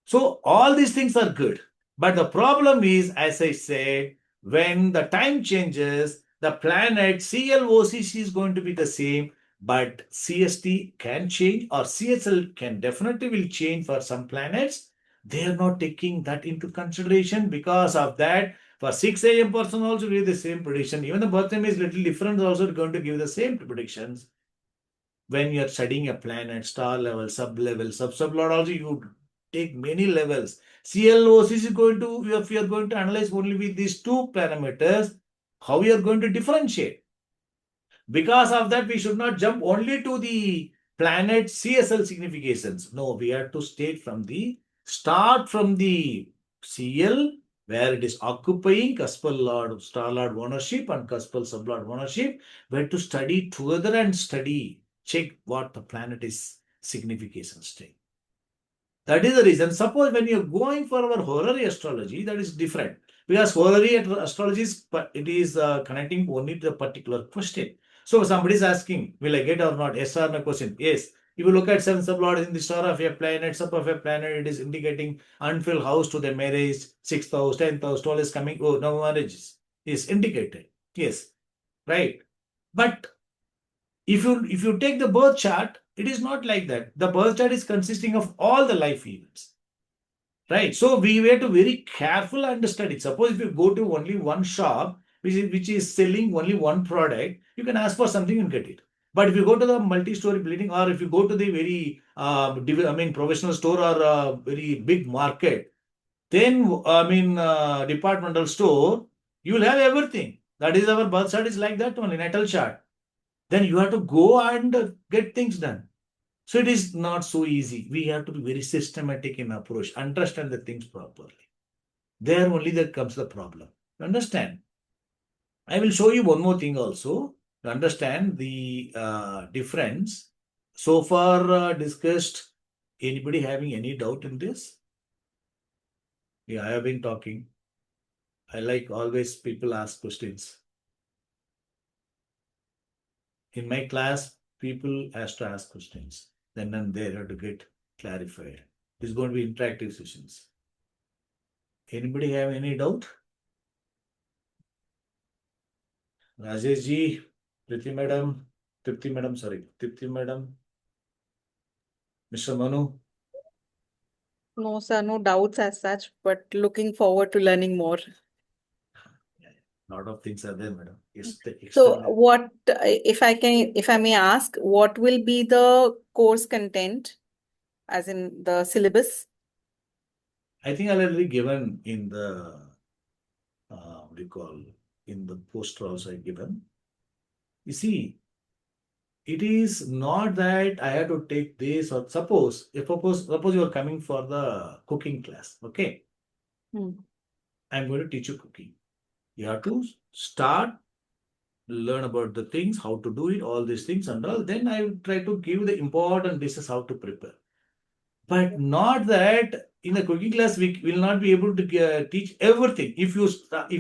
So, all these things are good. But the problem is, as I said, when the time changes, the planet CLOCC is going to be the same, but CST can change, or CSL can definitely will change for some planets. They are not taking that into consideration. Because of that, for 6 a.m. person also give the same prediction. Even the birth time is little different, also going to give the same predictions. When you are studying a planet, star level, sub-level, sub-sublord also, you take many levels. CLOCC is going to, if you are going to analyze only with these two parameters, how we are going to differentiate. Because of that, we should not jump only to the planet CSL significations. No, we have to start from the CL, where it is occupying cuspal lord, star lord ownership and cuspal sublord ownership. We have to study together and check what the planet is signification state. That is the reason. Suppose when you're going for our horary astrology, that is different. Because horary astrology is connecting only to the particular question. So somebody is asking, will I get or not? Yes or no question? Yes. If you look at seven sublords in the star of a planet, sub of a planet, it is indicating unfilled house to the marriage, 6th house, 10th house, 12 is coming. Oh, no marriages is indicated. Yes. Right. But if you take the birth chart, it is not like that. The birth chart is consisting of all the life events. Right. So we have to very careful understand it. Suppose if you go to only one shop, which is selling only one product, you can ask for something and get it. But if you go to the multi-story building, or if you go to the very, professional store or very big market, then, departmental store, you will have everything. That is our birth chart is like that only, natal chart. Then you have to go and get things done. So it is not so easy. We have to be very systematic in approach, understand the things properly. There only there comes the problem. You understand? I will show you one more thing also to understand the difference. So far discussed. Anybody having any doubt in this? Yeah, I have been talking. I like always people ask questions. In my class, people has to ask questions. Then and there have to get clarified. It's going to be interactive sessions. Anybody have any doubt? Rajesh ji, Priti madam, Tripti madam, Mr. Manu.
No, sir, no doubts as such, but looking forward to learning more.
Lot of things are there, madam. Yes,
So what, if I may ask, what will be the course content, as in the syllabus?
I think I already given in the, in the poster also I given. You see, it is not that I have to take this, or suppose you are coming for the cooking class, okay? I'm going to teach you cooking. You have to learn about the things, how to do it, all these things and all. Then I will try to give the important dishes, how to prepare. But not that in the cooking class we will not be able to teach everything. If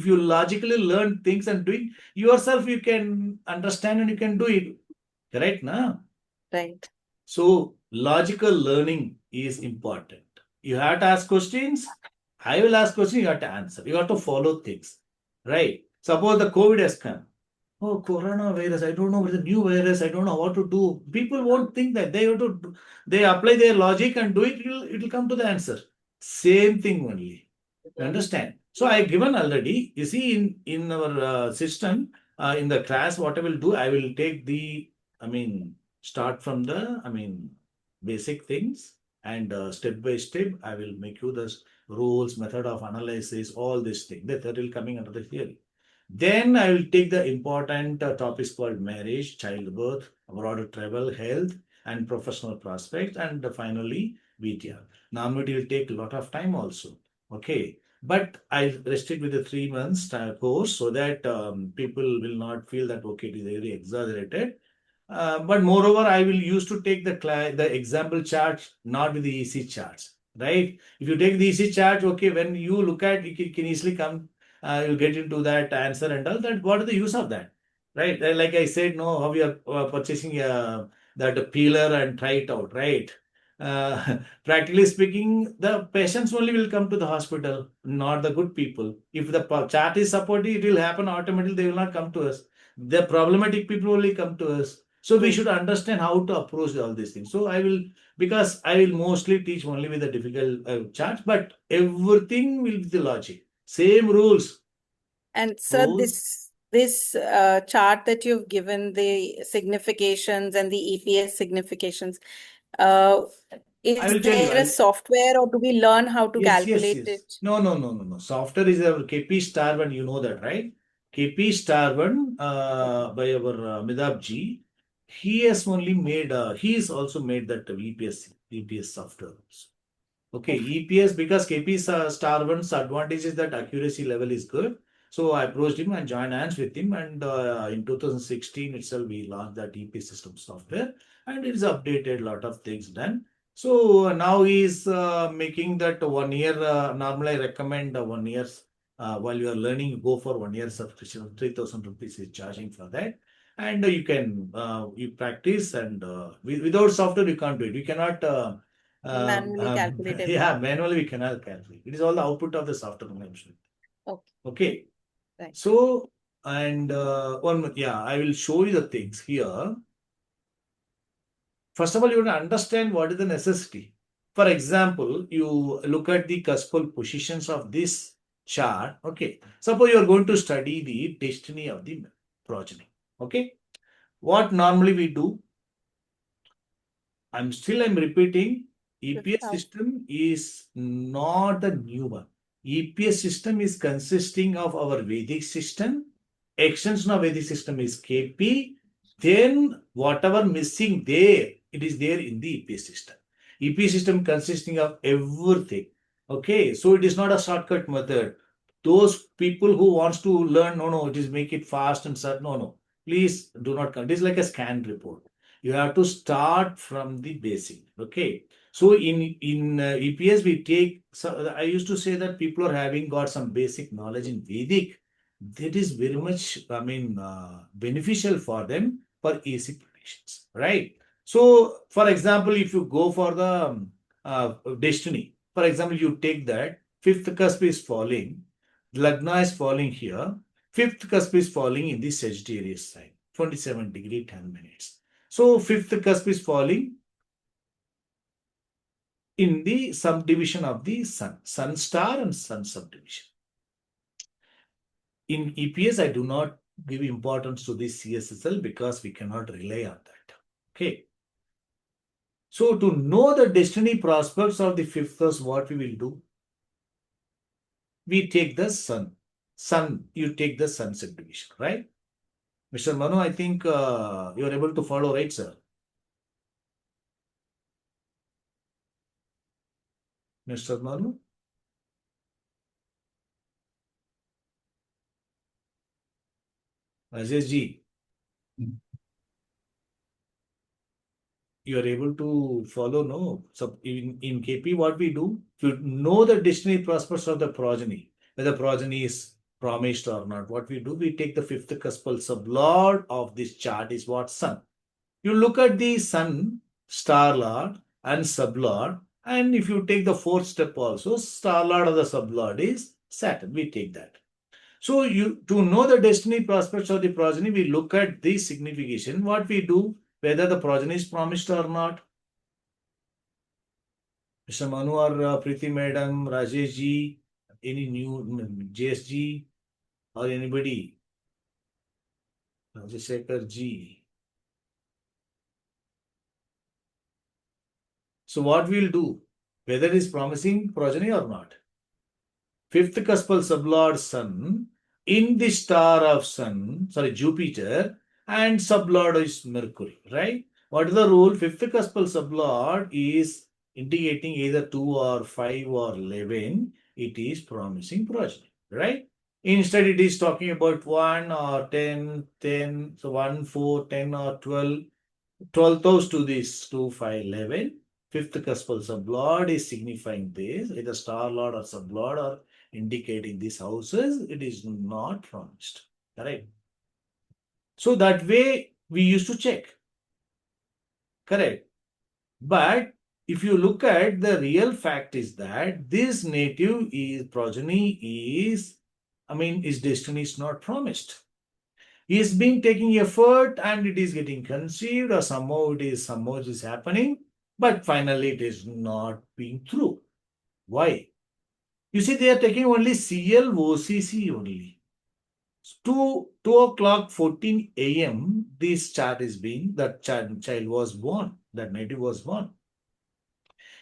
you logically learn things and do it yourself, you can understand and you can do it. Correct, na?
Right.
So logical learning is important. You have to ask questions. I will ask questions. You have to answer. You have to follow things. Right? Suppose the COVID has come. Oh, coronavirus, I don't know what the new virus, I don't know what to do. People won't think that. They apply their logic and do it, it'll come to the answer. Same thing only. You understand? So I given already, you see in our system, in the class, what I will do, I will take start from the, basic things, and step by step, I will make you the rules, method of analysis, all these things. That will coming under the theory. Then I will take the important topics called marriage, childbirth, abroad travel, health, and professional prospects, and finally BTR. Normally it will take a lot of time also. Okay. But I restrict with the 3 months course so that people will not feel that, okay, it is very exaggerated. But moreover, I will use to take the example charts, not with the EC charts, right? If you take the EC chart, okay, when you look at, you can easily come, you get into that answer and all that. What is the use of that, right? Like I said, no, how we are purchasing that peeler and try it out, right? Practically speaking, the patients only will come to the hospital, not the good people. If the chart is supportive, it will happen automatically. They will not come to us. The problematic people only come to us. So we should understand how to approach all these things. So because I will mostly teach only with the difficult charts, but everything will be the logic. Same rules.
And sir,
Rules.
this chart that you've given, the significations and the EPS significations,
I
is
will tell you.
there a software, or do we learn how to
Yes.
calculate it?
No. Software is a KP star one, you know that, right? KP star 1 by our Midabji, he has only made, he has also made that EPS software also. Okay, EPS, because KP star 1's advantage is that accuracy level is good. So I approached him and joined hands with him, and in 2016 itself we launched that EPS system software, and it's updated, a lot of things done. So now he's making that 1 year. Normally I recommend 1 year. While you are learning, go for 1 year subscription. 3,000 rupees is charging for that, and you can you practice, and without software you can't do it. You cannot.
Manually calculate everything.
Yeah, manually we cannot calculate. It is all the output of the software mentioned.
Okay.
Okay.
Right.
So, and I will show you the things here. First of all, you have to understand what is the necessity. For example, you look at the cuspal positions of this chart. Okay. Suppose you are going to study the destiny of the progeny. Okay. What normally we do, I'm repeating, EPS system is not the new one. EPS system is consisting of our Vedic system. Extension of Vedic system is KP. Then whatever missing there, it is there in the EPS system. EPS system consisting of everything. Okay, so it is not a shortcut method. Those people who wants to learn, no, it is make it fast and certain. No. Please do not come. It is like a scan report. You have to start from the basic. Okay. So in EPS we take. So I used to say that people are having got some basic knowledge in Vedic. That is very much, beneficial for them for easy predictions, right? So, for example, if you go for the destiny, for example, you take that fifth cusp is falling, Lagna is falling here, fifth cusp is falling in the Sagittarius sign, 27 degree 10 minutes. So fifth cusp is falling in the subdivision of the sun, sun star and sun subdivision. In EPS, I do not give importance to this CSSL because we cannot rely on that. Okay. So to know the destiny prospects of the fifth house, what we will do? We take the sun. You take the sun subdivision, right? Mr. Manu, I think you are able to follow, right, sir? Mr. Manu? Rajesh ji, you are able to follow, no? So in KP, what we do, to know the destiny prospects of the progeny, whether progeny is promised or not, what we do, we take the fifth cuspal sublord of this chart is what? Sun. You look at the sun, star lord and sublord, and if you take the fourth step also, star lord of the sublord is Saturn. We take that. So to know the destiny prospects of the progeny, we look at the signification. What we do, whether the progeny is promised or not. Mr. Manu or Preeti Madam, Rajesh ji, any new JSG or anybody? Rajasekhar ji. So what we'll do, whether it is promising progeny or not. Fifth cuspal sublord sun in the star of sun, Jupiter, and sublord is Mercury, right? What is the rule? Fifth cuspal sublord is indicating either 2 or 5 or 11. It is promising progeny, right? Instead, it is talking about 1 or 10, 10, so 1, 4, 10 or 12. 12th house to this 2, 5, 11. Fifth cuspal sublord is signifying this, either star lord or sublord or indicating these houses. It is not promised, correct? So that way we used to check, correct? But if you look at the real fact is that this native is progeny is, his destiny is not promised. He is being taking effort and it is getting conceived, or somehow it is happening, but finally it is not being true. Why? You see, they are taking only CL OCC only. 2 o'clock 14 a.m. this chart is being, that child was born, that native was born.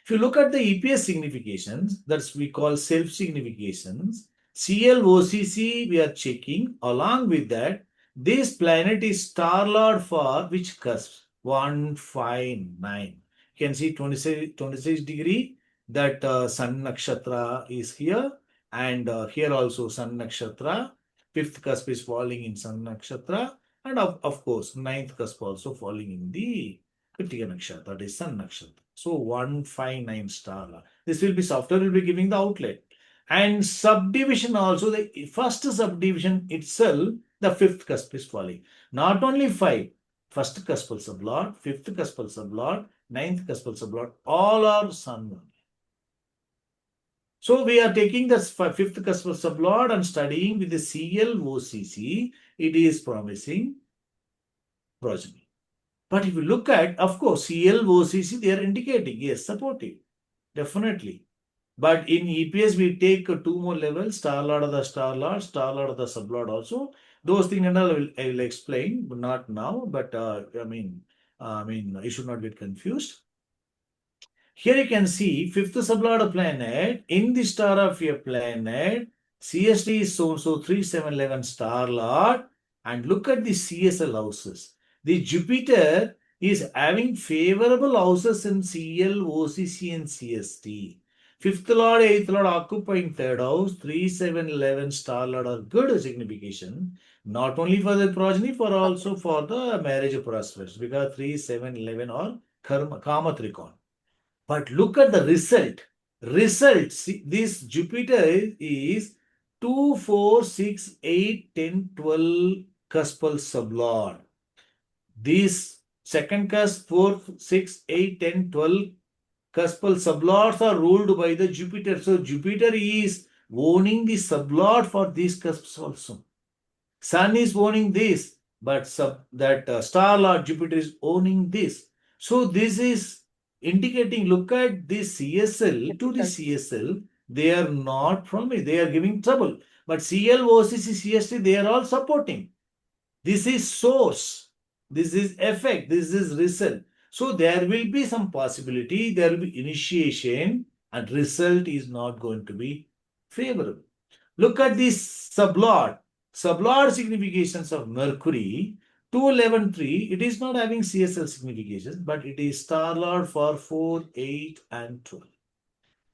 If you look at the EPS significations, that's we call self significations, CLOCC we are checking. Along with that, this planet is star lord for which cusp? 159. You can see 26 degree that Sun Nakshatra is here, and here also Sun Nakshatra. Fifth cusp is falling in Sun Nakshatra, and of course, ninth cusp also falling in the Kritika Nakshatra, that is Sun Nakshatra. So 159 star lord. This will be software will be giving the outlet. And subdivision also, the first subdivision itself, the fifth cusp is falling. Not only five, first cuspal sublord, fifth cuspal sublord, ninth cuspal sublord, all are sun. So we are taking the fifth cuspal sublord and studying with the CLOCC. It is promising progeny. But if you look at, of course, CLOCC, they are indicating, yes, supportive, definitely. But in EPS, we take two more levels, star lord of the star lord, star lord of the sublord also. Those things and all I will explain, but not now. But you should not get confused. Here you can see fifth sublord of planet in the star of your planet. CST is so 3711 star lord, and look at the CSL houses. The Jupiter is having favorable houses in CL, OCC, and CST. Fifth lord, eighth lord occupying third house, 3711 star lord are good signification, not only for the progeny, for also for the marriage prospects, because 3711 are Kama Trikon. But look at the result. See, this Jupiter is 2, 4, 6, 8, 10, 12 cuspal sublord. These second cusp, 4, 6, 8, 10, 12 cuspal sublords are ruled by the Jupiter. So Jupiter is owning the sublord for these cusps also. Sun is owning this, but star lord Jupiter is owning this. So this is indicating, look at this CSL to the CSL, they are not from it, they are giving trouble. But CL, OCC, CST, they are all supporting. This is source, this is effect, this is result. So there will be some possibility, there will be initiation, and result is not going to be favorable. Look at this sublord. Sublord significations of Mercury, 211.3, it is not having CSL significations, but it is star lord for 4, 8, and 12.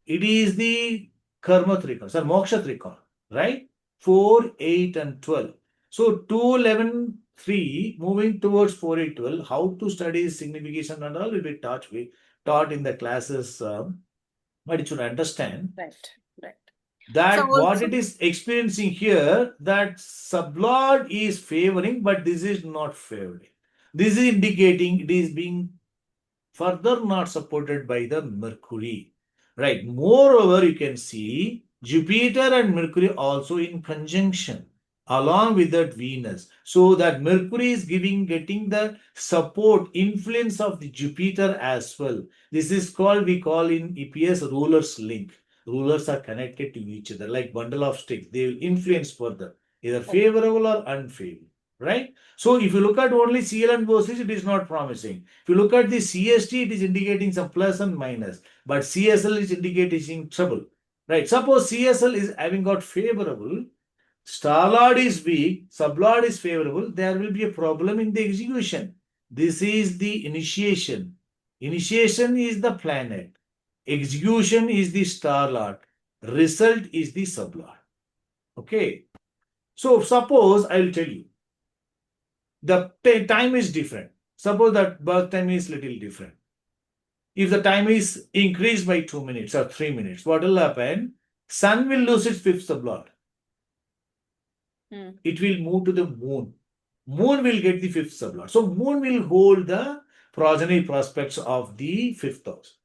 It is the Karma Trikon, Moksha Trikon, right? 4, 8, and 12. So 211.3 moving towards 4, 8, 12. How to study signification and all will be taught in the classes, but you should understand.
Right.
That
So
what
also-
it is experiencing here, that sublord is favoring, but this is not favoring. This is indicating it is being further not supported by the Mercury. Right. Moreover, you can see Jupiter and Mercury also in conjunction along with that Venus. So that Mercury is getting the support, influence of the Jupiter as well. This is called, we call in EPS rulers link. Rulers are connected to each other like bundle of sticks. They will influence further, either favorable or unfavorable, right? So if you look at only CL and OCC, it is not promising. If you look at the CST, it is indicating some plus and minus, but CSL is indicating trouble, right? Suppose CSL is having got favorable, star lord is weak, sublord is favorable, there will be a problem in the execution. This is the initiation. Initiation is the planet. Execution is the star lord. Result is the sublord. Okay. So suppose I will tell you, the time is different. Suppose that birth time is little different. If the time is increased by 2 minutes or 3 minutes, what will happen? Sun will lose its fifth sublord. It will move to the moon. Moon will get the fifth sublord. So moon will hold the progeny prospects of the fifth house.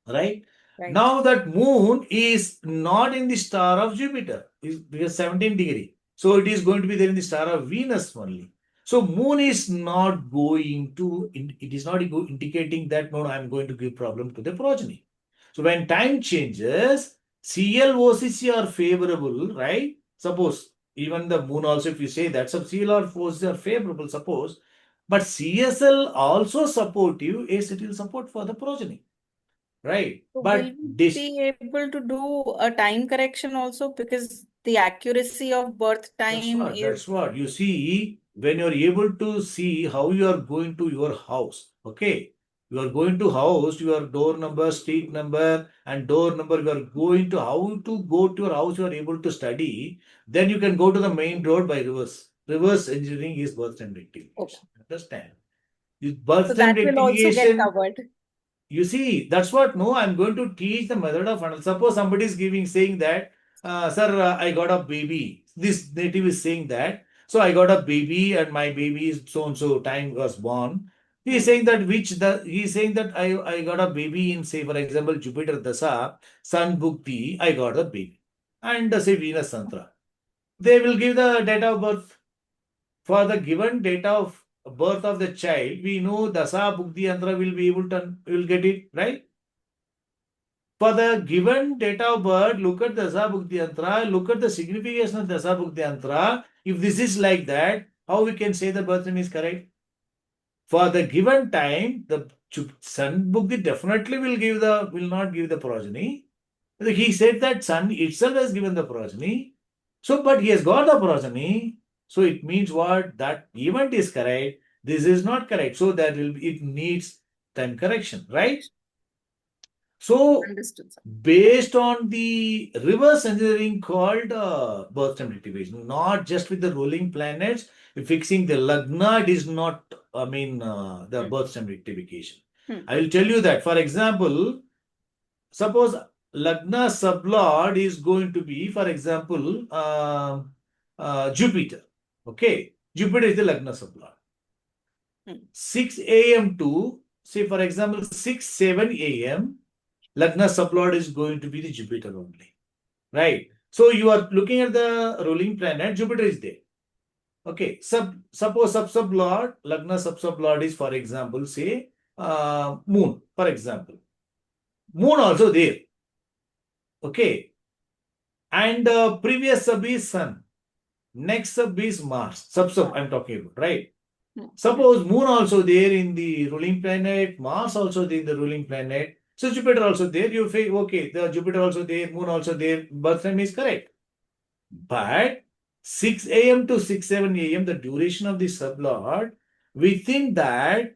Right? Now that moon is not in the star of Jupiter, because 17 degree. So it is going to be there in the star of Venus only. So moon is not going to, it is not indicating that, no, I'm going to give problem to the progeny. So when time changes, CL, OCC are favorable, right? Suppose even the moon also, if you say that, some CL or OCC are favorable, suppose, but CSL also supportive, yes, it will support for the progeny. Right.
So
But
will we be able to do a time correction also? Because the accuracy of birth
That's
time
what. That's
is
what. You see, when you're able to see how you are going to your house, okay? You are going to house, your door number, street number, and door number. You are going to how to go to your house. You are able to study. Then you can go to the main road by reverse. Reverse engineering is birth time rectification.
okay.
Understand? This
So
birth time
that will also get
rectification.
covered.
You see, that's what. No, I'm going to teach the method of analysis. Suppose somebody is saying that, sir, I got a baby. This native is saying that. So I got a baby, and my baby is so and so time was born. He's saying that he's saying that I got a baby in, say, for example, Jupiter Dasa, Sun Bhukti, I got a baby. And say Venus Santra. They will give the date of birth. For the given date of birth of the child, we know Dasa Bhukti Yantra will be able to will get it, right? For the given date of birth, look at Dasa Bhukti Yantra, look at the signification of Dasa Bhukti Yantra. If this is like that, how we can say the birth name is correct? For the given time, the Sun Bhukti definitely will not give the progeny. He said that Sun itself has given the progeny. So, but he has got the progeny. So it means what? That event is correct. This is not correct. So that it needs time correction, right? So
Understood, sir.
based on the reverse engineering called birth time rectification, not just with the ruling planets, fixing the lagna, it is not, the birth time rectification. I will tell you that, for example, suppose lagna sublord is going to be, for example, Jupiter. Okay, Jupiter is the lagna sublord. 6 a.m. to, say, for example, 6, 7 a.m., lagna sublord is going to be the Jupiter only. Right? So you are looking at the ruling planet, Jupiter is there. Okay, suppose sub-sublord, lagna sub-sublord is, for example, say, moon, for example. Moon also there. Okay. And previous sub is Sun. Next sub is Mars. Sub I'm talking about, right? Suppose Moon also there in the ruling planet, Mars also there in the ruling planet. So Jupiter also there. You feel okay, the Jupiter also there, Moon also there. Birth time is correct. But 6 a.m. to 6, 7 a.m., the duration of the sublord, we think that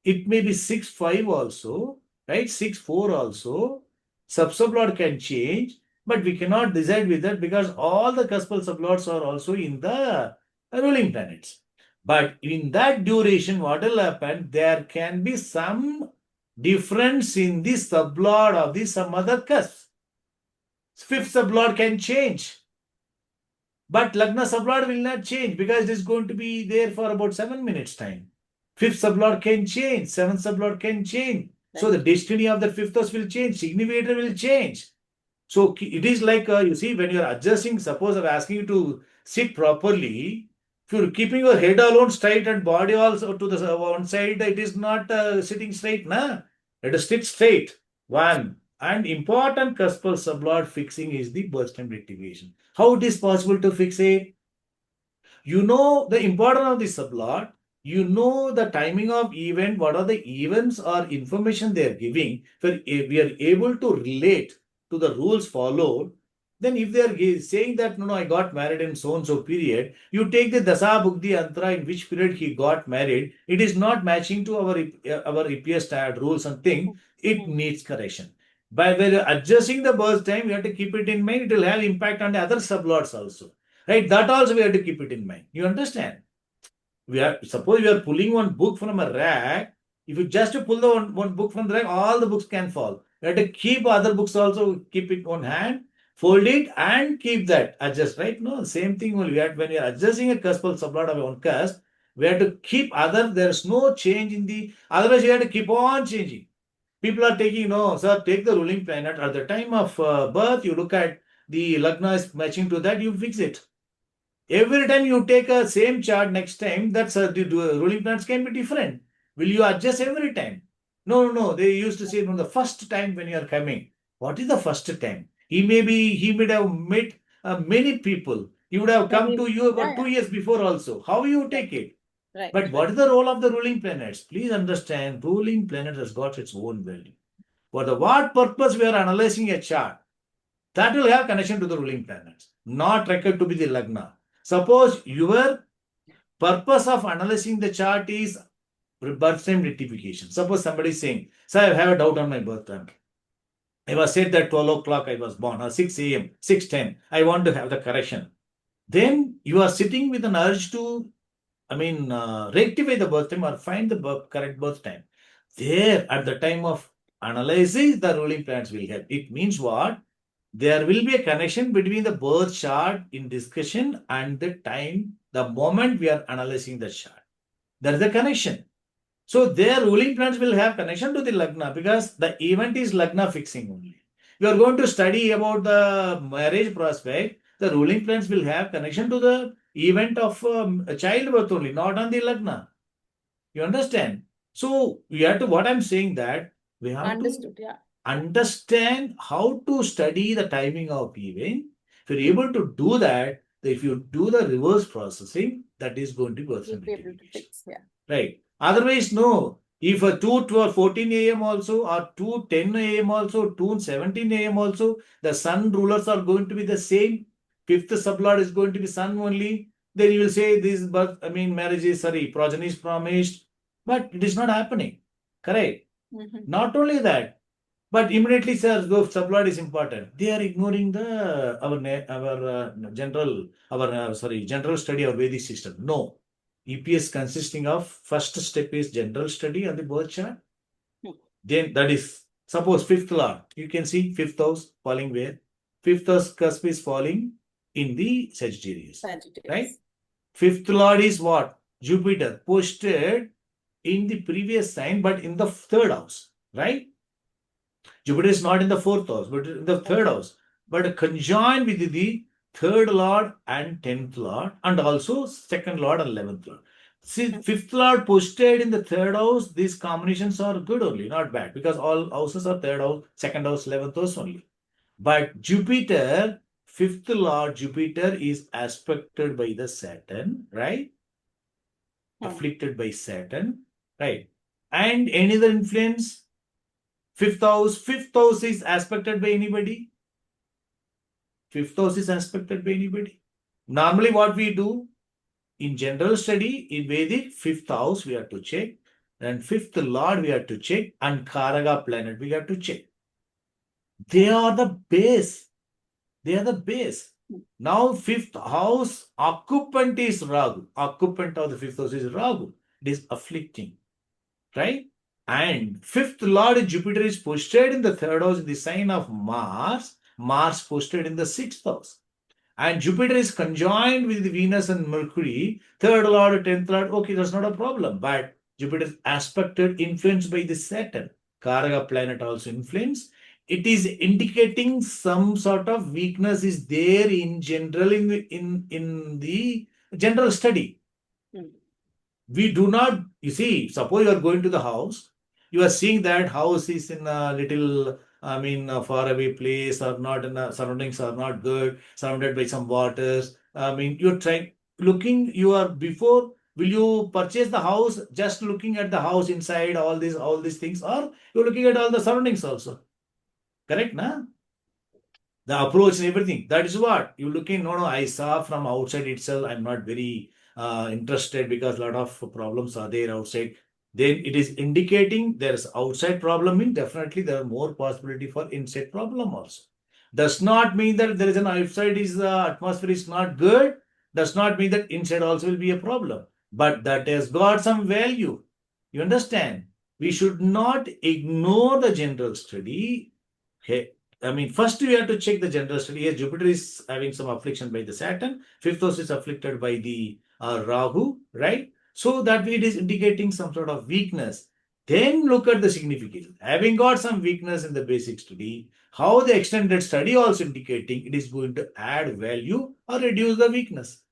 it may be 6, 5 also, right? 6, 4 also. Sub-sublord can change, but we cannot decide with that because all the cuspal sublords are also in the ruling planets. But in that duration, what will happen? There can be some difference in the sublord of the some other cusp. Fifth sublord can change. But Lagna sublord will not change because it is going to be there for about 7 minutes time. Fifth sublord can change, seventh sublord can change. So the destiny of the fifth house will change, significator will change. So it is like, you see, when you are adjusting, suppose I'm asking you to sit properly, if you're keeping your head alone straight and body also to the one side, it is not sitting straight, na? Let us sit straight. One. And important cuspal sublord fixing is the birth time rectification. How it is possible to fix it? You know the importance of the sublord. You know the timing of event, what are the events or information they are giving. If we are able to relate to the rules followed, then if they are saying that, no, I got married in so-and-so period, you take the Dasa Bhukti Antra in which period he got married, it is not matching to our EPS standard rules and thing, it needs correction. By when you're adjusting the birth time, you have to keep it in mind, it will have impact on the other sublords also. Right? That also we have to keep it in mind. You understand? Suppose we are pulling one book from a rack. If you just pull the one book from the rack, all the books can fall. We have to keep other books also, keep it on hand, fold it and keep that. Adjust, right? No, same thing when we are adjusting a cuspal sublord of one cusp, we have to keep there's no change in the, otherwise you have to keep on changing. People are taking, no, sir, take the ruling planet. At the time of birth, you look at the lagna is matching to that, you fix it. Every time you take a same chart next time, that's the ruling planets can be different. Will you adjust every time? No. They used to say, no, the first time when you are coming. What is the first time? He may have met many people. He would have come to you about 2 years before also. How you take it?
Right.
But what is the role of the ruling planets? Please understand, ruling planet has got its own value. For the what purpose we are analyzing a chart, that will have connection to the ruling planets. not required to be the Lagna. Suppose your purpose of analyzing the chart is birth time rectification. Suppose somebody is saying, sir, I have a doubt on my birth time. I was said that 12 o'clock I was born, or 6 a.m., 6:10. I want to have the correction. Then you are sitting with an urge to, rectify the birth time or find the correct birth time. There, at the time of analysis, the ruling planets will help. It means what? There will be a connection between the birth chart in discussion and the time, the moment we are analyzing the chart. There is a connection. So their ruling planets will have connection to the Lagna because the event is Lagna fixing only. We are going to study about the marriage prospect. The ruling planets will have connection to the event of childbirth only, not on the Lagna. You understand? So we have to, what I'm saying that we have
Understood.
to
Yeah.
understand how to study the timing of event. If you're able to do that, if you do the reverse processing, that is going to be birth
You'll
time
be able to
rectification.
fix. Yeah.
Right. Otherwise, no. If a 2:14 a.m. also, or 2:10 a.m. also, 2:17 a.m. also, the sun rulers are going to be the same. Fifth sublord is going to be sun only. Then you will say this birth, marriage is, progeny is promised. But it is not happening. Correct. Not only that, but immediately, sir, though sublord is important, they are ignoring the general study of Vedic system. No. EPS consisting of first step is general study on the birth chart. Then that is, suppose fifth lord, you can see fifth house falling where? Fifth house cusp is falling in the Sagittarius. Right? Fifth lord is what? Jupiter, posted in the previous sign, but in the third house. Right? Jupiter is not in the fourth house, but in the third house. But conjoined with the third lord and 10th lord, and also second lord and 11th lord. See, fifth lord posted in the third house, these combinations are good only, not bad, because all houses are third house, second house, 11th house only. But Jupiter, fifth lord Jupiter is aspected by the Saturn, right? Afflicted by Saturn, right? And any other influence? Fifth house is aspected by anybody? Fifth house is aspected by anybody? Normally what we do in general study, in Vedic, fifth house we have to check, and fifth lord we have to check, and Karaka planet we have to check. They are the base. They are the base. Now fifth house occupant is Rahu. Occupant of the fifth house is Rahu. It is afflicting. Right? And fifth lord Jupiter is posted in the third house in the sign of Mars. Mars posted in the sixth house. And Jupiter is conjoined with Venus and Mercury. Third lord, 10th lord, okay, that's not a problem. But Jupiter is aspected, influenced by the Saturn. Karaka planet also influenced. It is indicating some sort of weakness is there in general in the general study. We do not, you see, suppose you are going to the house, you are seeing that house is in a little, far away place, or not in the surroundings are not good, surrounded by some waters. You're trying, before, will you purchase the house just looking at the house inside, all these things, or you're looking at all the surroundings also? Correct, na? The approach and everything. That is what you looking. No, I saw from outside itself. I'm not very interested because a lot of problems are there outside. Then it is indicating there is outside problem. Definitely there are more possibility for inside problem also. Does not mean that there is an outside is the atmosphere is not good. Does not mean that inside also will be a problem. But that has got some value. You understand? We should not ignore the general study. Okay. First we have to check the general study. Yes, Jupiter is having some affliction by the Saturn. Fifth house is afflicted by the Rahu, right? So that it is indicating some sort of weakness. Then look at the signification. Having got some weakness in the basic study, how the extended study also indicating it is going to add value or reduce the weakness.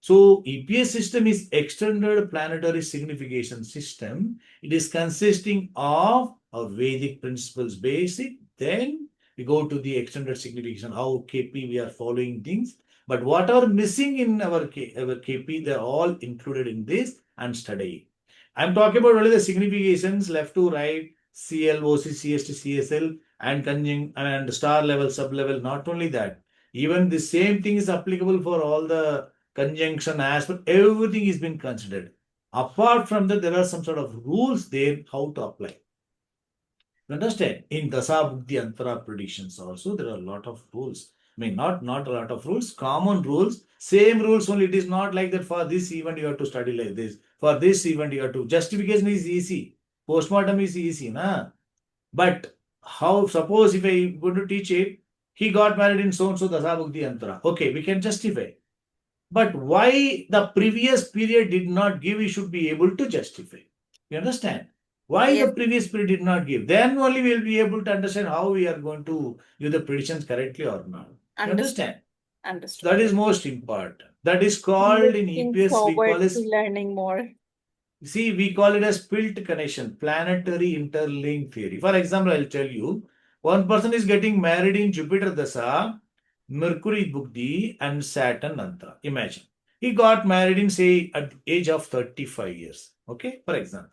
So EPS system is extended planetary signification system. It is consisting of a Vedic principles basic. Then we go to the extended signification, how KP we are following things. But what are missing in our KP, they're all included in this and study. I'm talking about only the significations left to right, CL, OC, CST, CSL, and conjunct and star level, sub level. Not only that, Even the same thing is applicable for all the conjunction aspect. Everything is being considered. Apart from that, there are some sort of rules there how to apply. You understand? In Dasa Buddhi Antara predictions also, there are a lot of rules. I mean, not a lot of rules, common rules, same rules only. It is not like that for this event you have to study like this. For this event you have to. Justification is easy. Postmortem is easy, na? But how, suppose if I going to teach it, he got married in so and so Dasa Buddhi Antara. Okay, we can justify. But why the previous period did not give, we should be able to justify. You understand? Why
Yes.
the previous period did not give? Then only we will be able to understand how we are going to do the predictions correctly or not. You understand?
Understood.
That is most important. That is called in
Looking
EPS, we
forward
call
to
as,
learning more.
see, we call it as pilt connection, planetary interlink theory. For example, I'll tell you, one person is getting married in Jupiter Dasa, Mercury Buddhi, and Saturn Antara. Imagine. He got married in, say, at the age of 35 years. Okay, for example.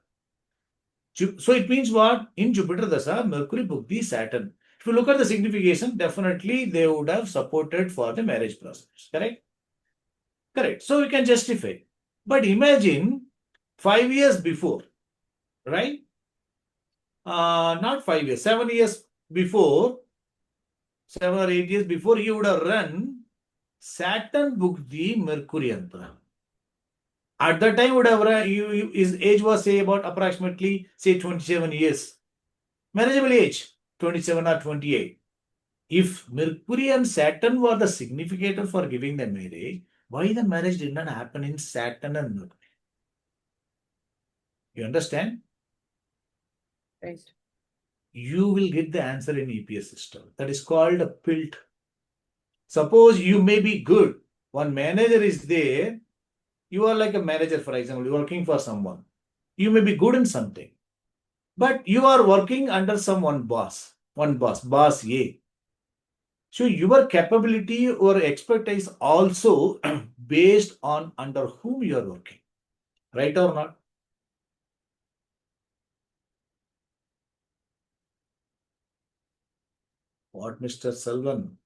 So it means what? In Jupiter Dasa, Mercury, Buddhi, Saturn. If you look at the signification, definitely they would have supported for the marriage process. Correct? Correct. So we can justify. But imagine 5 years before, right? Not 5 years, 7 years before, 7 or 8 years before, he would have run Saturn Buddhi Mercury Antara. At that time, would have his age was say about approximately say 27 years. Marriageable age 27 or 28. If Mercury and Saturn were the significator for giving the marriage, why the marriage did not happen in Saturn and Mercury? You understand?
Right.
You will get the answer in EPS system. That is called a pilt. Suppose you may be good. One manager is there. You are like a manager, for example, you are working for someone. You may be good in something, but you are working under boss A. So your capability or expertise also based on under whom you are working, right or not? What, Mr. Salvan?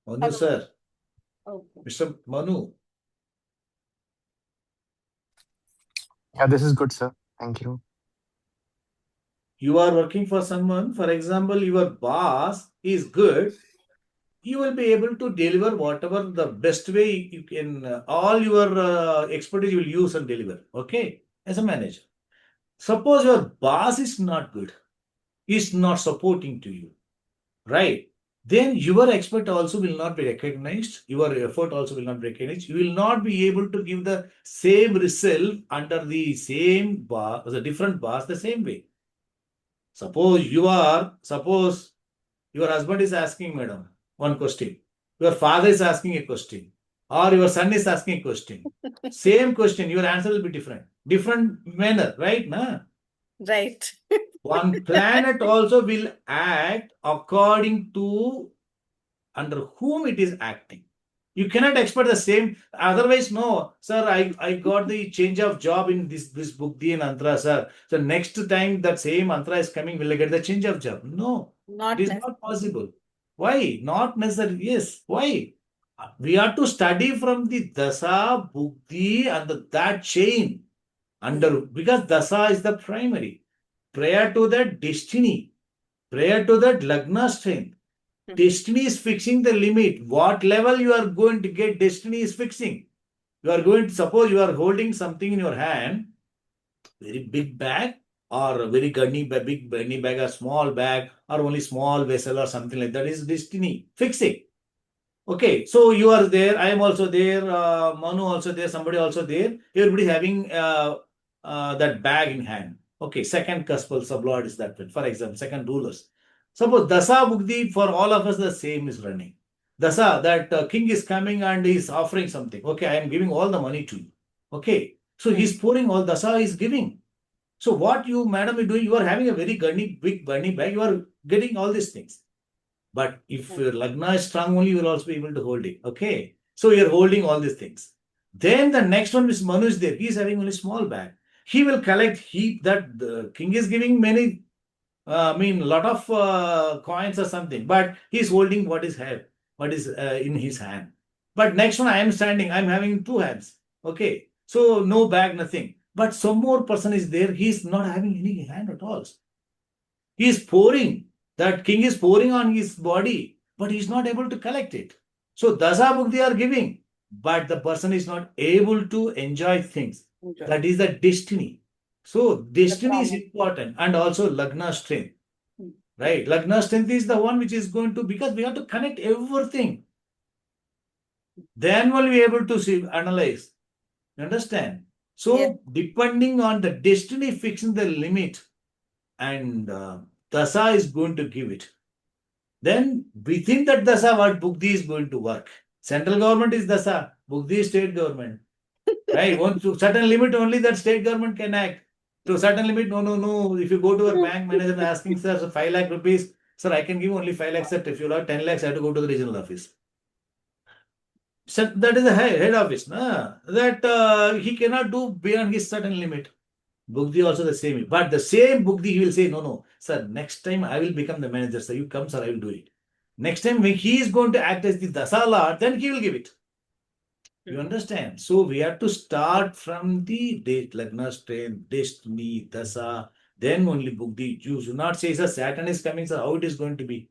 Manu,
Hello.
sir.
Okay.
Mr. Manu,
Yeah, this is good, sir. Thank you.
you are working for someone, for example, your boss is good, you will be able to deliver whatever the best way you can, all your expertise you will use and deliver, okay, as a manager. Suppose your boss is not good, is not supporting to you, right? Then your expert also will not be recognized, your effort also will not be recognized. You will not be able to give the same result under the same boss, the different boss, the same way. Suppose your husband is asking, madam, one question. Your father is asking a question. Or your son is asking a question. Same question, your answer will be different. Different manner, right? Na?
Right.
One planet also will act according to under whom it is acting. You cannot expect the same. Otherwise, no, sir, I got the change of job in this Buddhi and Antara, sir. So next time that same Antara is coming, will I get the change of job? No,
Not
it is
necessary.
not possible. Why? Not necessary. Yes. Why? We have to study from the Dasa, Buddhi, and that chain under because Dasa is the primary. Prior to that, destiny. Prior to that, Lagna strength. Destiny is fixing the limit. What level you are going to get, destiny is fixing. You are going to, suppose you are holding something in your hand, very big bag, or a very big gunny bag, or small bag, or only small vessel, or something like that is destiny. Fixing. Okay, so you are there, I am also there, Manu also there, somebody also there, everybody having that bag in hand. Okay, second cuspal sublord is that one, for example, second rulers. Suppose Dasa Buddhi for all of us the same is running. Dasa, that king is coming and he is offering something. Okay, I am giving all the money to you. Okay, so he is pouring all Dasa is giving. So what you, madam, is doing, you are having a very big gunny bag, you are getting all these things. But if your Lagna is strong only, you will also be able to hold it. Okay. So you're holding all these things. Then the next one is Manu is there. He is having only small bag. He will collect, that the king is giving many I mean, a lot of coins or something, but he's holding what is in his hand. But next one, I am standing, I'm having two hands. Okay, so no bag, nothing. But some more person is there, he's not having any hand at all. He is pouring, that king is pouring on his body, but he's not able to collect it. So Dasa Bhukti are giving, but the person is not able to enjoy things.
Enjoy.
That is the destiny. So destiny is
karma.
important, and also Lagna strength.
Hmm.
Right? Lagna strength is the one which is going to, because we have to connect everything. Then we'll be able to see, analyze. You understand? So
Yes.
depending on the destiny fixing the limit, and Dasa is going to give it. Then within that Dasa, what Bukti is going to work. Central government is Dasa, Bukti is state government. Right? One to certain limit only that state government can act. To certain limit, no. If you go to a bank manager and asking, sir, so 5 lakh rupees, sir, I can give only 5 lakhs, sir. If you have 10 lakhs, I have to go to the regional office. So that is the head office. That he cannot do beyond his certain limit. Bugdi also the same. But the same Bugdi, he will say, no, sir, next time I will become the manager, sir. You come, sir, I will do it. Next time when he is going to act as the Dasala, then he will give it. You understand? So we have to start from the date, Lagna strength, destiny, Dasa, then only Bugdi. You should not say, sir, Saturn is coming, sir, how it is going to be.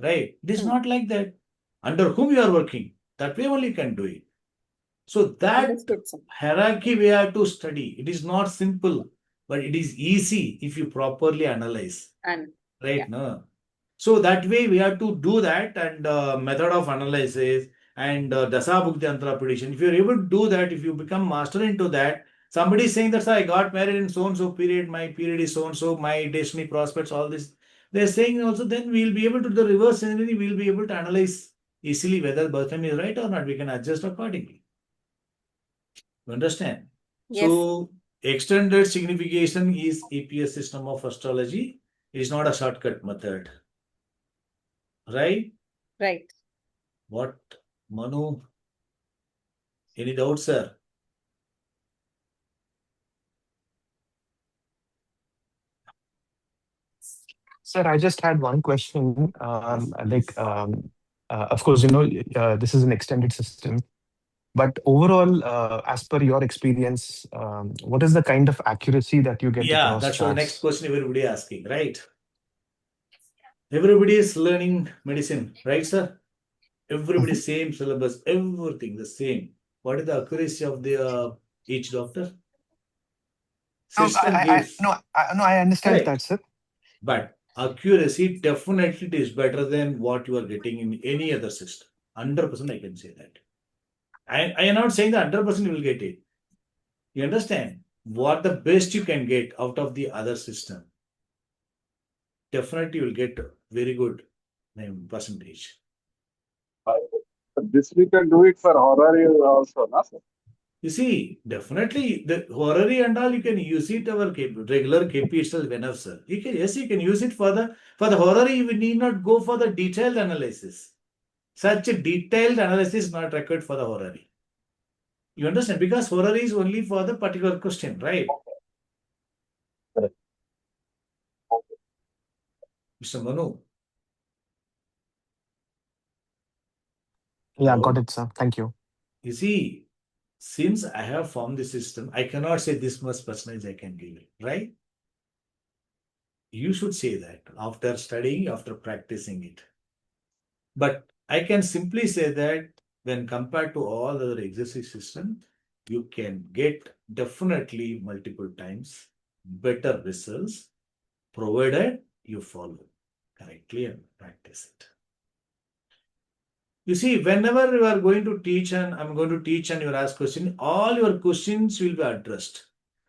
Right? It is not like that. Under whom you are working, that way only you can do it. So that
Understood, sir.
hierarchy we have to study. It is not simple, but it is easy if you properly analyze.
And
Right?
yeah.
No? So that way we have to do that, and method of analysis and Dasa Bhukti Antara prediction. If you're able to do that, if you become master into that, somebody is saying that, sir, I got married in so and so period, my period is so and so, my destiny prospects, all this. They're saying also, then we'll be able to the reverse engineering, we'll be able to analyze easily whether birth time is right or not. We can adjust accordingly. You understand?
Yes.
So extended signification is EPS system of astrology. It is not a shortcut method. Right?
Right.
What, Manu? Any doubts, sir?
Sir, I just had one question. Of course, this is an extended system, but overall, as per your experience, what is the kind of accuracy that you get
Yeah,
across
that's the next
charts?
question everybody asking, right? Everybody is learning medicine, right, sir? Everybody same syllabus, everything the same. What is the accuracy of the each doctor? System gives.
I understand
Correct.
that, sir.
But accuracy definitely is better than what you are getting in any other system. 100% I can say that. I am not saying that 100% you will get it. You understand? What the best you can get out of the other system. Definitely you will get very good percentage.
This we can do it for horary also, na sir?
You see, definitely the horary and all you can use it our regular KP itself enough, sir. You can use it for the horary. You need not go for the detailed analysis. Such a detailed analysis is not required for the horary. You understand? Because horary is only for the particular question, right?
Correct.
Mr. Manu.
Yeah,
Hello?
got it, sir. Thank you.
You see, since I have formed the system, I cannot say this much percentage I can give it, right? You should say that after studying, after practicing it. But I can simply say that when compared to all other exercise systems, you can get definitely multiple times better results, provided you follow correctly and practice it. You see, whenever you are going to teach and I'm going to teach and you ask questions, all your questions will be addressed.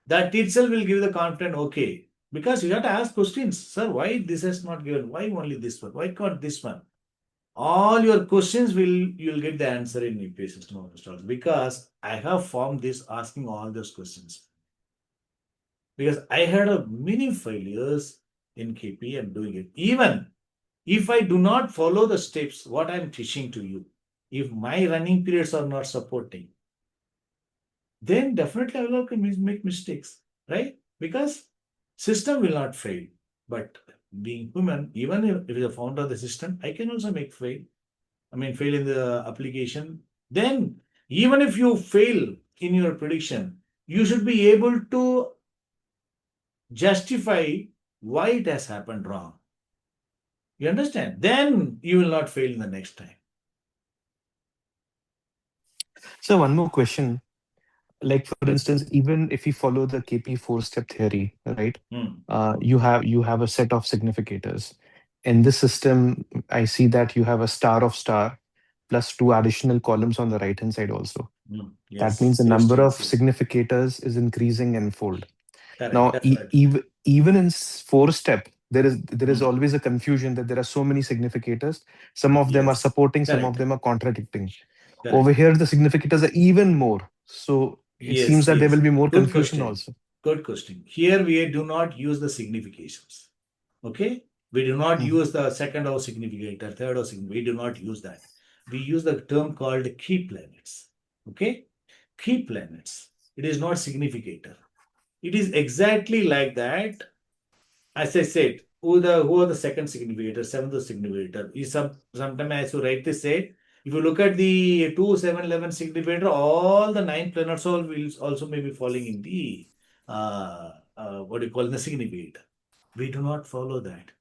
That itself will give the confidence, okay. Because you have to ask questions. Sir, why this is not given? Why only this one? Why can't this one? All your questions you'll get the answer in EPS system of astrology. Because I have formed this asking all those questions. Because I had a many failures in KP and doing it. Even if I do not follow the steps, what I'm teaching to you, if my running periods are not supporting, then definitely I will make mistakes, right? Because system will not fail, but being human, even if it is a founder of the system, I can also make fail. I mean, fail in the application. Then, even if you fail in your prediction, you should be able to justify why it has happened wrong. You understand? Then you will not fail in the next time.
So one more question. Like for instance, even if you follow the KP four-step theory, right? You have a set of significators. In this system, I see that you have a star of star plus two additional columns on the right hand side also. That means the number of significators is increasing in fold.
Correct,
Now,
definitely.
even in four-step, there is always a confusion that there are so many significators. Some of them are
Yes,
supporting, some of
correct,
them are contradicting.
correct.
Over here, the significators are even more. So it
Yes,
seems that there
yes.
will be more
Good
confusion
question.
also.
Good question. Here we do not use the significations. Okay? We do not use the second house significator, third house significator. We do not use that. We use the term called key planets. Okay? Key planets. It is not significator. It is exactly like that. As I said, who are the second significator, seventh significator? Sometimes as you rightly say, if you look at the 2, 7, 11 significator, all the 9 planets all will also may be falling in the what do you call the significator. We do not follow that.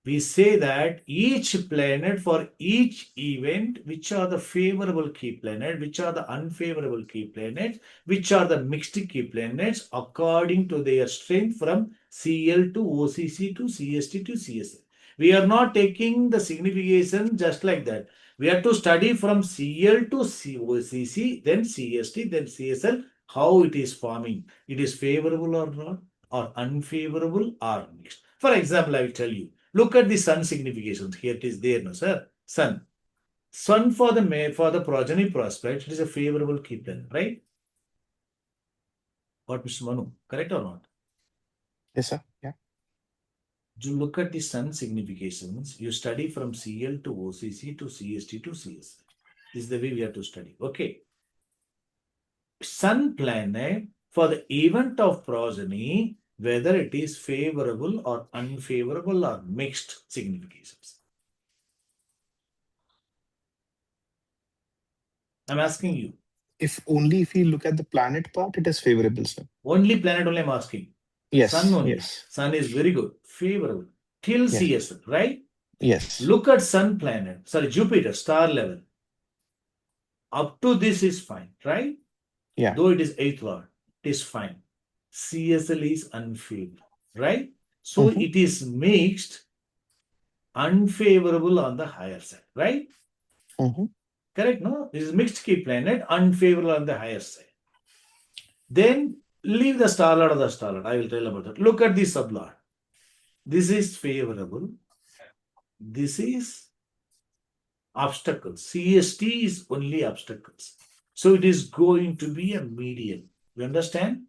We say that each planet for each event, which are the favorable key planet, which are the unfavorable key planets, which are the mixed key planets according to their strength from CL to OCC to CST to CSL. We are not taking the signification just like that. We have to study from CL to OCC, then CST, then CSL, how it is forming. It is favorable or not, or unfavorable or mixed. For example, I will tell you. Look at the sun significations. Here it is there, no, sir. Sun. Sun for the progeny prospect, it is a favorable key planet, right? What, Mr. Manu? Correct or not?
Yes, sir. Yeah.
You look at the sun significations, you study from CL to OCC to CST to CSL. This is the way we have to study. Okay. Sun planet for the event of progeny, whether it is favorable or unfavorable or mixed significations. I'm asking you.
If you look at the planet part, it is favorable, sir.
Only planet only I'm asking.
Yes.
Sun only.
Yes.
Sun is very good. Favorable. Till
Yes.
CSL, right?
Yes.
Look at sun planet. Sorry, Jupiter, star level. Up to this is fine, right?
Yeah.
Though it is 8th lord, it is fine. CSL is unfavorable, right? So it is mixed, unfavorable on the higher side, right? Correct, no? This is mixed key planet, unfavorable on the higher side. Then leave the star lord of the star lord. I will tell about that. Look at the sublord. This is favorable. This is obstacles. CST is only obstacles. So it is going to be a median. You understand?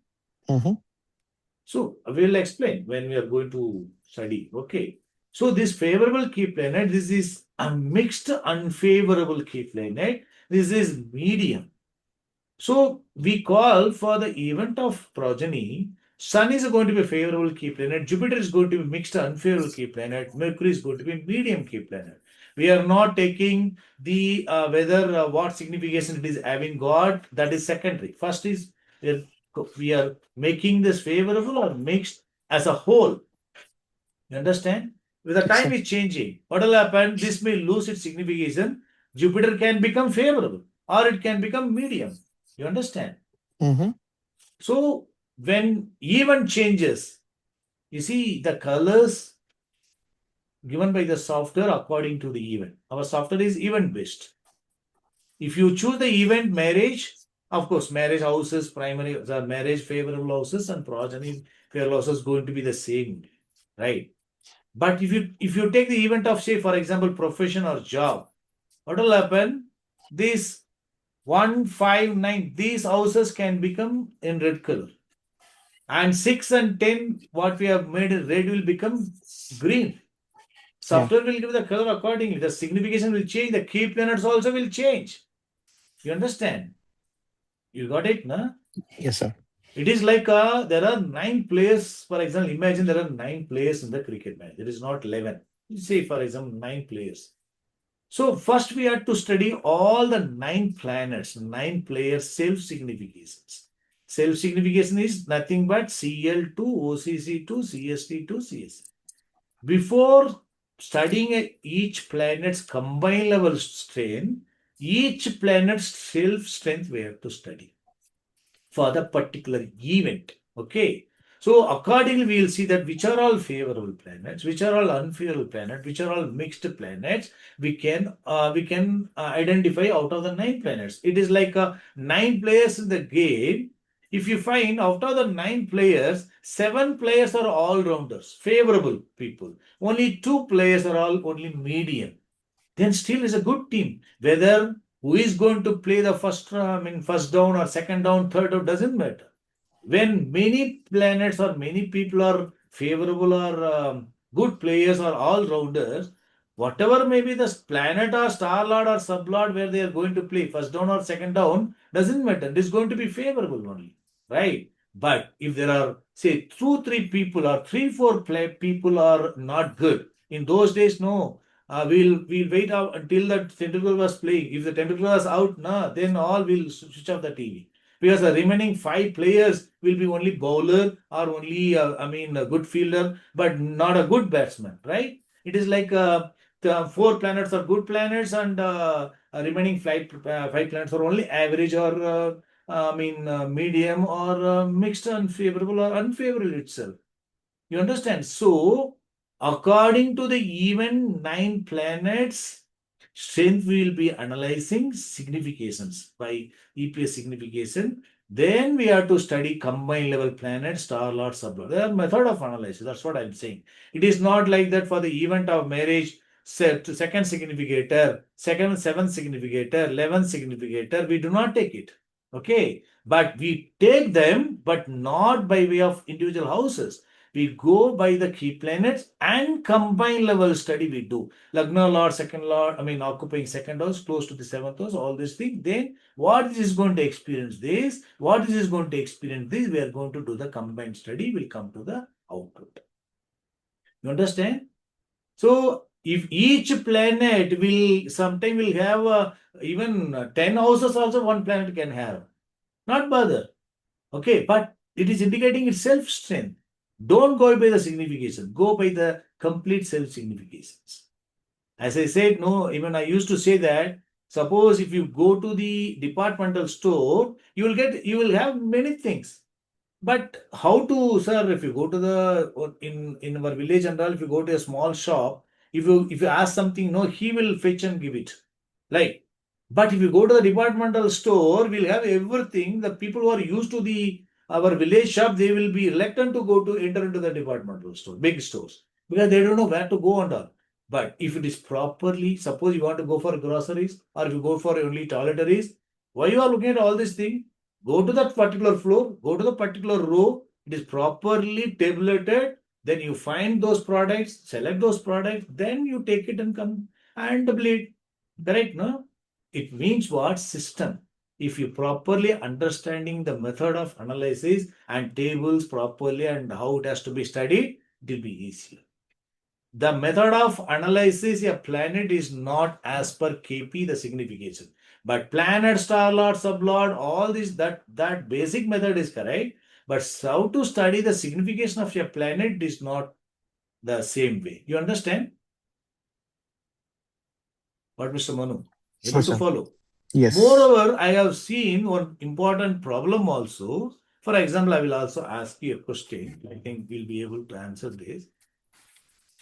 So we will explain when we are going to study. Okay. So this favorable key planet, this is a mixed unfavorable key planet. This is medium. So we call for the event of progeny, Sun is going to be a favorable key planet, Jupiter is going to be mixed unfavorable key planet, Mercury is going to be medium key planet. We are not taking the whether what signification it is having got, that is secondary. First is we are making this favorable or mixed as a whole. You understand? With the time is changing. What will happen? This may lose its signification. Jupiter can become favorable or it can become medium. You understand? So when event changes, you see the colors given by the software according to the event. Our software is event based. If you choose the event marriage, of course, marriage houses, primary, the marriage favorable houses and progeny favorable houses going to be the same, right? But if you take the event of, say, for example, profession or job, what will happen? These 1, 5, 9, these houses can become in red color. And 6 and 10, what we have made red will become green. Software will give the color accordingly. The signification will change. The key planets also will change. You understand? You got it, no?
Yes, sir.
It is like there are 9 players. For example, imagine there are 9 players in the cricket match. There is not 11. Say, for example, 9 players. So first we had to study all the 9 planets, 9 players' self-significations. Self-signification is nothing but Cl2, OCC2, CST2, CSC. Before studying each planet's combined level strength, each planet's self-strength we have to study for the particular event. Okay. So accordingly, we will see that which are all favorable planets, which are all unfavorable planets, which are all mixed planets. We can identify out of the 9 planets. It is like 9 players in the game. If you find out of the 9 players, 7 players are all rounders, favorable people. Only 2 players are all only medium. Then still is a good team. Whether who is going to play the first down or second down, third down, doesn't matter. When many planets or many people are favorable or good players or all rounders, whatever may be the planet or star lord or sublord where they are going to play first down or second down, doesn't matter. It is going to be favorable only, right? But if there are, say, 2, 3 people or 3, 4 people are not good, in those days, no. We'll wait out until the Tendulkar was playing. If the Tendulkar was out, then all will switch off the TV, because the remaining 5 players will be only bowler or only a good fielder, but not a good batsman, right? It is like the 4 planets are good planets, and remaining 5 planets are only average or medium or mixed, unfavorable or unfavorable itself. You understand? So according to the even 9 planets, strength we will be analyzing significations by EPS signification. Then we have to study combined level planet, star lord, sublord. There are method of analysis. That's what I'm saying. It is not like that for the event of marriage, second significator, second, 7th significator, 11th significator. We do not take it. Okay. But we take them, but not by way of individual houses. We go by the key planets and combined level study we do. Lagna lord, second lord, occupying second house, close to the 7th house, all these things. Then what is going to experience this? What is going to experience this? We are going to do the combined study. We'll come to the output. You understand? So if each planet will sometime will have even 10 houses also one planet can have. Not bother. Okay, but it is indicating its self-strength. Don't go by the signification. Go by the complete self-significations. As I said, no, even I used to say that, suppose if you go to the departmental store, you will have many things. But how to, sir, if you go to the, in our village and all, if you go to a small shop, if you ask something, no, he will fetch and give it. Like, but if you go to the departmental store, we'll have everything. The people who are used to our village shop, they will be reluctant to enter into the departmental store, big stores, because they don't know where to go and all. But if it is properly, suppose you want to go for groceries or if you go for only toiletries, why you are looking at all these things? Go to that particular floor, go to the particular row, it is properly tabulated, then you find those products, select those products, then you take it and come and bleed. Correct, no? It means what? System. If you properly understanding the method of analysis and tables properly and how it has to be studied, it will be easier. The method of analysis a planet is not as per KP the signification. But planet, star lord, sublord, all this, that basic method is correct. But how to study the signification of a planet is not the same way. You understand? What, Mr. Manu? Able to follow?
Yes.
Moreover, I have seen one important problem also. For example, I will also ask you a question. I think we'll be able to answer this.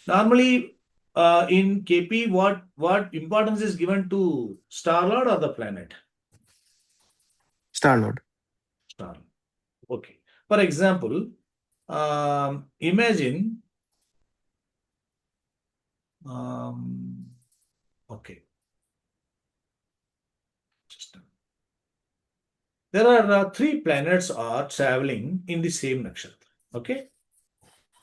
Normally, in KP, what importance is given to star lord or the planet?
Star Lord.
Star. Okay. For example, imagine. Okay. There are 3 planets are traveling in the same nakshatra. Okay.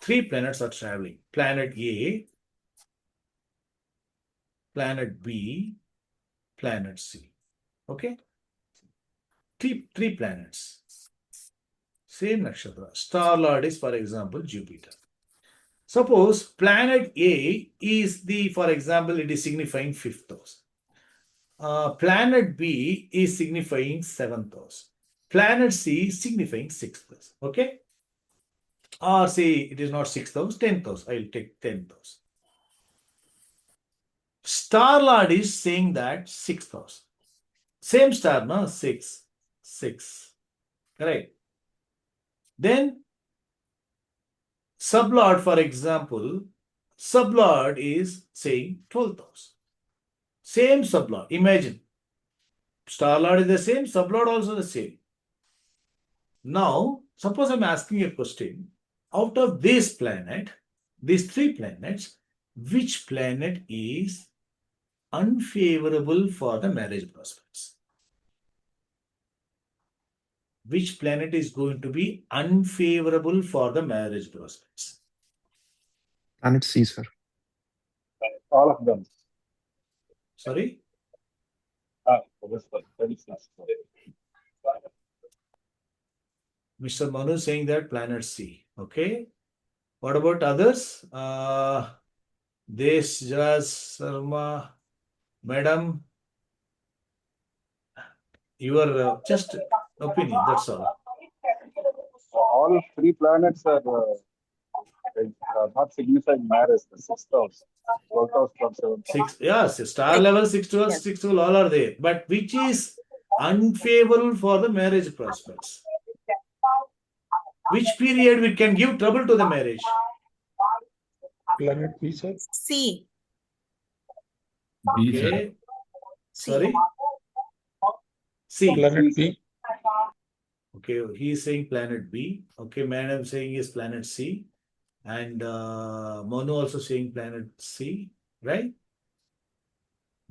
3 planets are traveling. Planet A, planet B, planet C. Okay. Three planets. Same nakshatra. Star Lord is, for example, Jupiter. Suppose planet A is the, for example, it is signifying 5th house. Planet B is signifying 7th house. Planet C is signifying 6th house. Okay? Or say it is not 6th house, 10th house. I will take 10th house. Star Lord is saying that 6th house. Same star, no? 6. 6. Correct. Then Sublord, for example, Sublord is saying 12th house. Same Sublord. Imagine. Star Lord is the same, Sublord also the same. Now, suppose I'm asking a question. Out of this planet, these 3 planets, which planet is unfavorable for the marriage prospects? Which planet is going to be unfavorable for the marriage prospects?
Planet C, sir.
All of them.
Sorry?
This one, 26.
Mr. Manu saying that planet C. Okay. What about others? Desh Jas Sharma, Madam, your just opinion, that's all.
All 3 planets are not signifying marriage. The 6th house, 12th house from 7th house.
6, yes, star
Six.
level, 6 12,
Yes.
6 12, all are there. But which is unfavorable for the marriage prospects? Which period we can give trouble to the marriage?
Planet B, sir.
C.
B, sir.
Okay.
C.
Sorry? C.
Planet B.
Okay, he is saying planet B. Okay, madam saying is planet C. And Manu also saying planet C, right?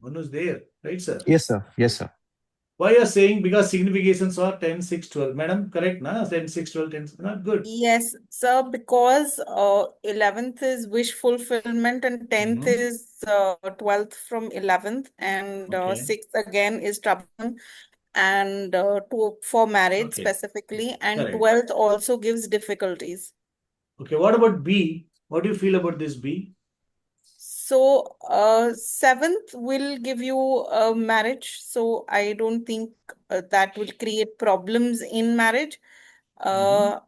Manu is there, right, sir?
Yes, sir. Yes, sir.
Why you are saying? Because significations are 10, 6, 12. Madam, correct, na? 10, 6, 12, 10, not good.
Yes, sir, because 11th is wish fulfillment and 10th
Mhm.
is 12th from 11th and
Okay.
6th again is trouble and for marriage
Okay.
specifically and
Correct.
12th also gives difficulties.
Okay, what about B? What do you feel about this B?
So 7th will give you marriage. So I don't think that will create problems in marriage.
Mhm.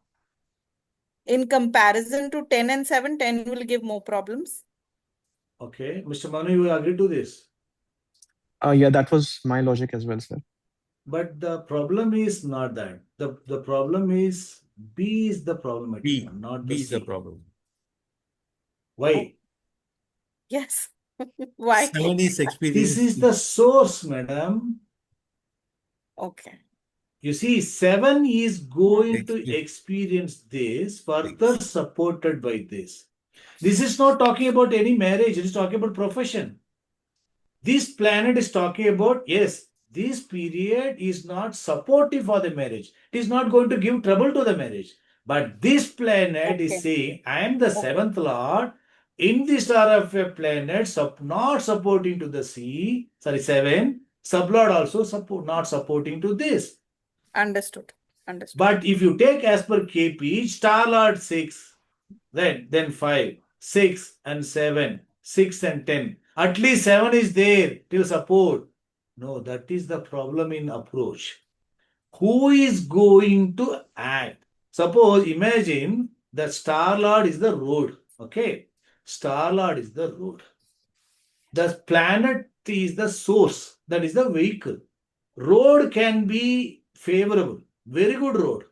In comparison to 10 and 7, 10 will give more problems.
Okay, Mr. Manu, you agree to this?
Yeah, that was my logic as well, sir.
But the problem is not that. The problem is B is the problematic
B.
one, not
B
the
is the
C.
problem.
Why?
Yes. Why?
7 is
This
experience.
is the source, madam.
Okay.
You see, 7 is going to
Experience.
experience this, further supported by this. This is not talking about any marriage, it is talking about profession. This planet is talking about, yes, this period is not supportive for the marriage. It is not going to give trouble to the marriage. But this planet is
Okay.
saying, I am the
Okay.
7th Lord in the star of a planet, not supporting to the sea, sorry, 7, sublord also not supporting to this.
Understood. Understood.
But if you take as per KP, star lord 6, then 5, 6 and 7, 6 and 10. At least 7 is there till support. No, that is the problem in approach. Who is going to act? Suppose, imagine that star lord is the road. Okay. Star lord is the road. The planet is the source. That is the vehicle. Road can be favorable. Very good road.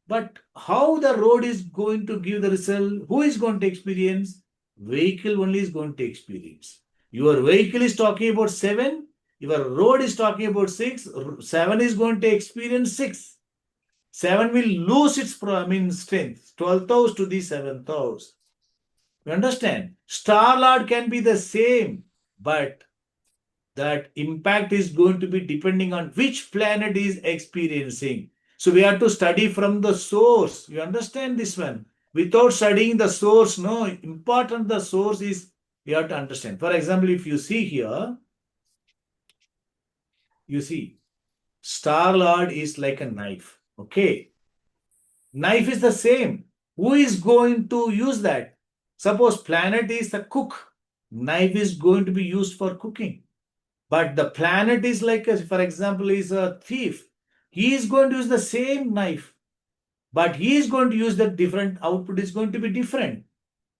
But how the road is going to give the result? Who is going to experience? Vehicle only is going to experience. Your vehicle is talking about 7. Your road is talking about 6. 7 is going to experience 6. 7 will lose its strength. 12th house to the 7th house. You understand? Star Lord can be the same, but that impact is going to be depending on which planet is experiencing. So we have to study from the source. You understand this one? Without studying the source, no, important the source is, you have to understand. For example, if you see here, you see, Star Lord is like a knife. Okay. Knife is the same. Who is going to use that? Suppose planet is the cook. Knife is going to be used for cooking. But the planet is like, for example, is a thief. He is going to use the same knife, but he is going to use the different output is going to be different.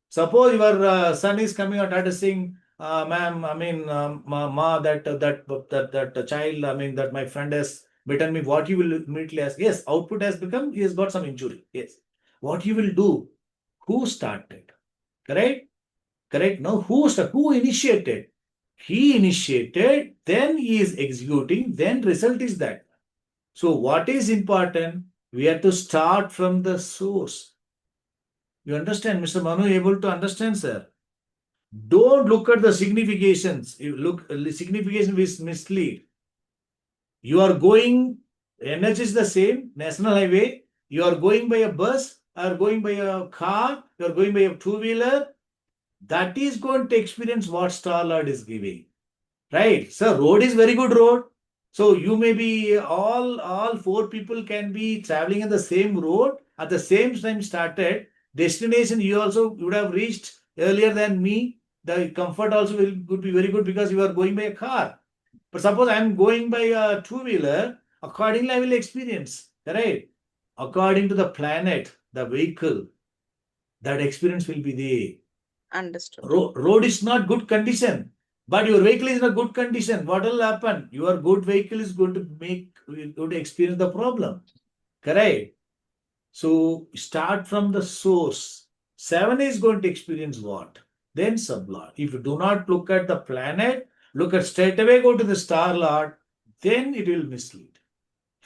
Suppose your son is coming out addressing, ma'am, I mean, ma, that child, I mean, that my friend has bitten me. What you will immediately ask? Yes, output has become, he has got some injury. Yes. What you will do? Who started? Correct? Correct? Now, who initiated? He initiated, then he is executing, then result is that. So, what is important? We have to start from the source. You understand, Mr. Manu, able to understand, sir? Don't look at the significations. You look, signification is mislead. You are going, NH is the same, national highway. You are going by a bus, or going by a car, you are going by a two-wheeler. That is going to experience what Star Lord is giving. Right? So road is very good road. So you may be all four people can be traveling in the same road at the same time started. Destination you also would have reached earlier than me. The comfort also would be very good because you are going by a car. But suppose I am going by a two-wheeler, accordingly I will experience. Right? According to the planet, the vehicle, that experience will be there.
Understood.
Road is not good condition, but your vehicle is in a good condition. What will happen? Your good vehicle is going to going to experience the problem. Correct? So start from the source. 7 is going to experience what? Then sublord. If you do not look at the planet, look at straight away, go to the star lord, then it will mislead.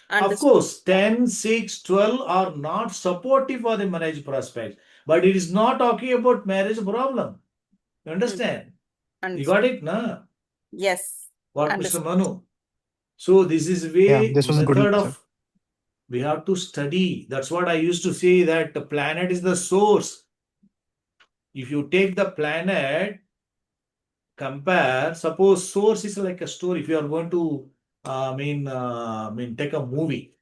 Of
Understood.
course, 10, 6, 12 are not supportive for the marriage prospect, but it is not talking about marriage problem. You understand? You
Understood.
got it, na?
Yes.
What, Mr.
Understood.
Manu? So this is
Yeah,
way
this was good,
method
sir.
of we have to study. That's what I used to say, that the planet is the source. If you take the planet, compare, suppose source is like a story. If you are going to take a movie,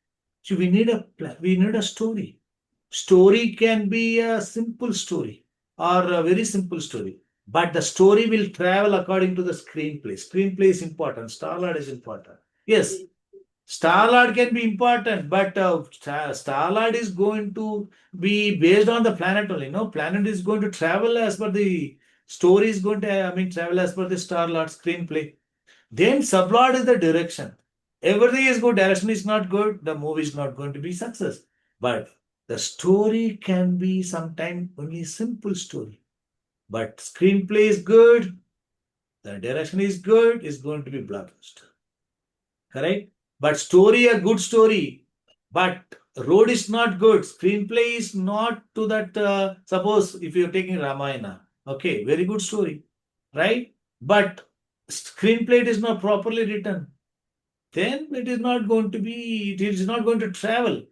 so we need a story. Story can be a simple story or a very simple story, but the story will travel according to the screenplay. Screenplay is important. Starlord is important. Yes, Starlord can be important, but Starlord is going to be based on the planet only. No, planet is going to travel as per the story is going to, travel as per the Starlord screenplay. Then sublord is the direction. Everything is good. Direction is not good. The movie is not going to be success. But the story can be sometimes only simple story. But screenplay is good. The direction is good. Is going to be blockbuster. Correct? But story a good story. But road is not good. Screenplay is not to that. Suppose if you're taking Ramayana, okay, very good story, right? But screenplay is not properly written, then it is not going to be, it is not going to travel.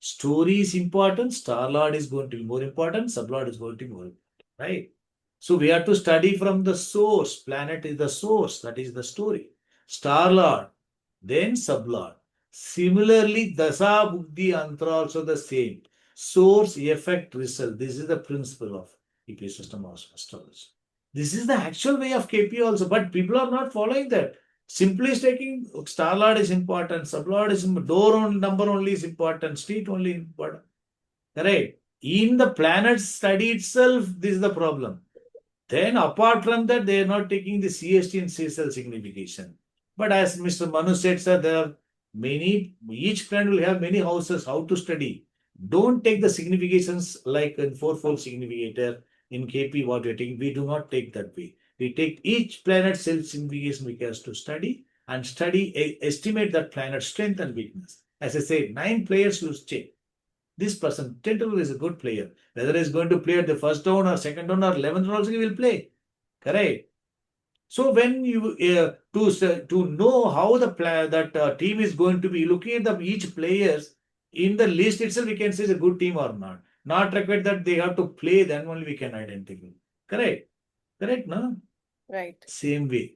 Story is important, Starlord is going to be more important, Sublord is going to be more important, right? So we have to study from the source. Planet is the source, that is the story. Starlord, then Sublord. Similarly, Dasa, Buddhi, Antra also the same. Source, effect, result. This is the principle of EPS system of astrology. This is the actual way of KP also, but people are not following that. Simply taking star lord is important, sublord is door on number only is important, street only important. Correct. In the planet study itself, this is the problem. Then apart from that, they are not taking the CST and CSL signification. But as Mr. Manu said, sir, there are many, each planet will have many houses, how to study. Don't take the significations like in fourfold significator in KP, what we're taking. We do not take that way. We take each planet self signification we have to study and estimate that planet's strength and weakness. As I said, 9 players you check. This person, Tentacle is a good player. Whether he's going to play at the first round or second round or 11th round, also he will play. Correct. So when you to know how that team is going to be, looking at each players in the list itself, we can say it's a good team or not. Not required that they have to play, then only we can identify. Correct. Correct, no?
Right.
Same way.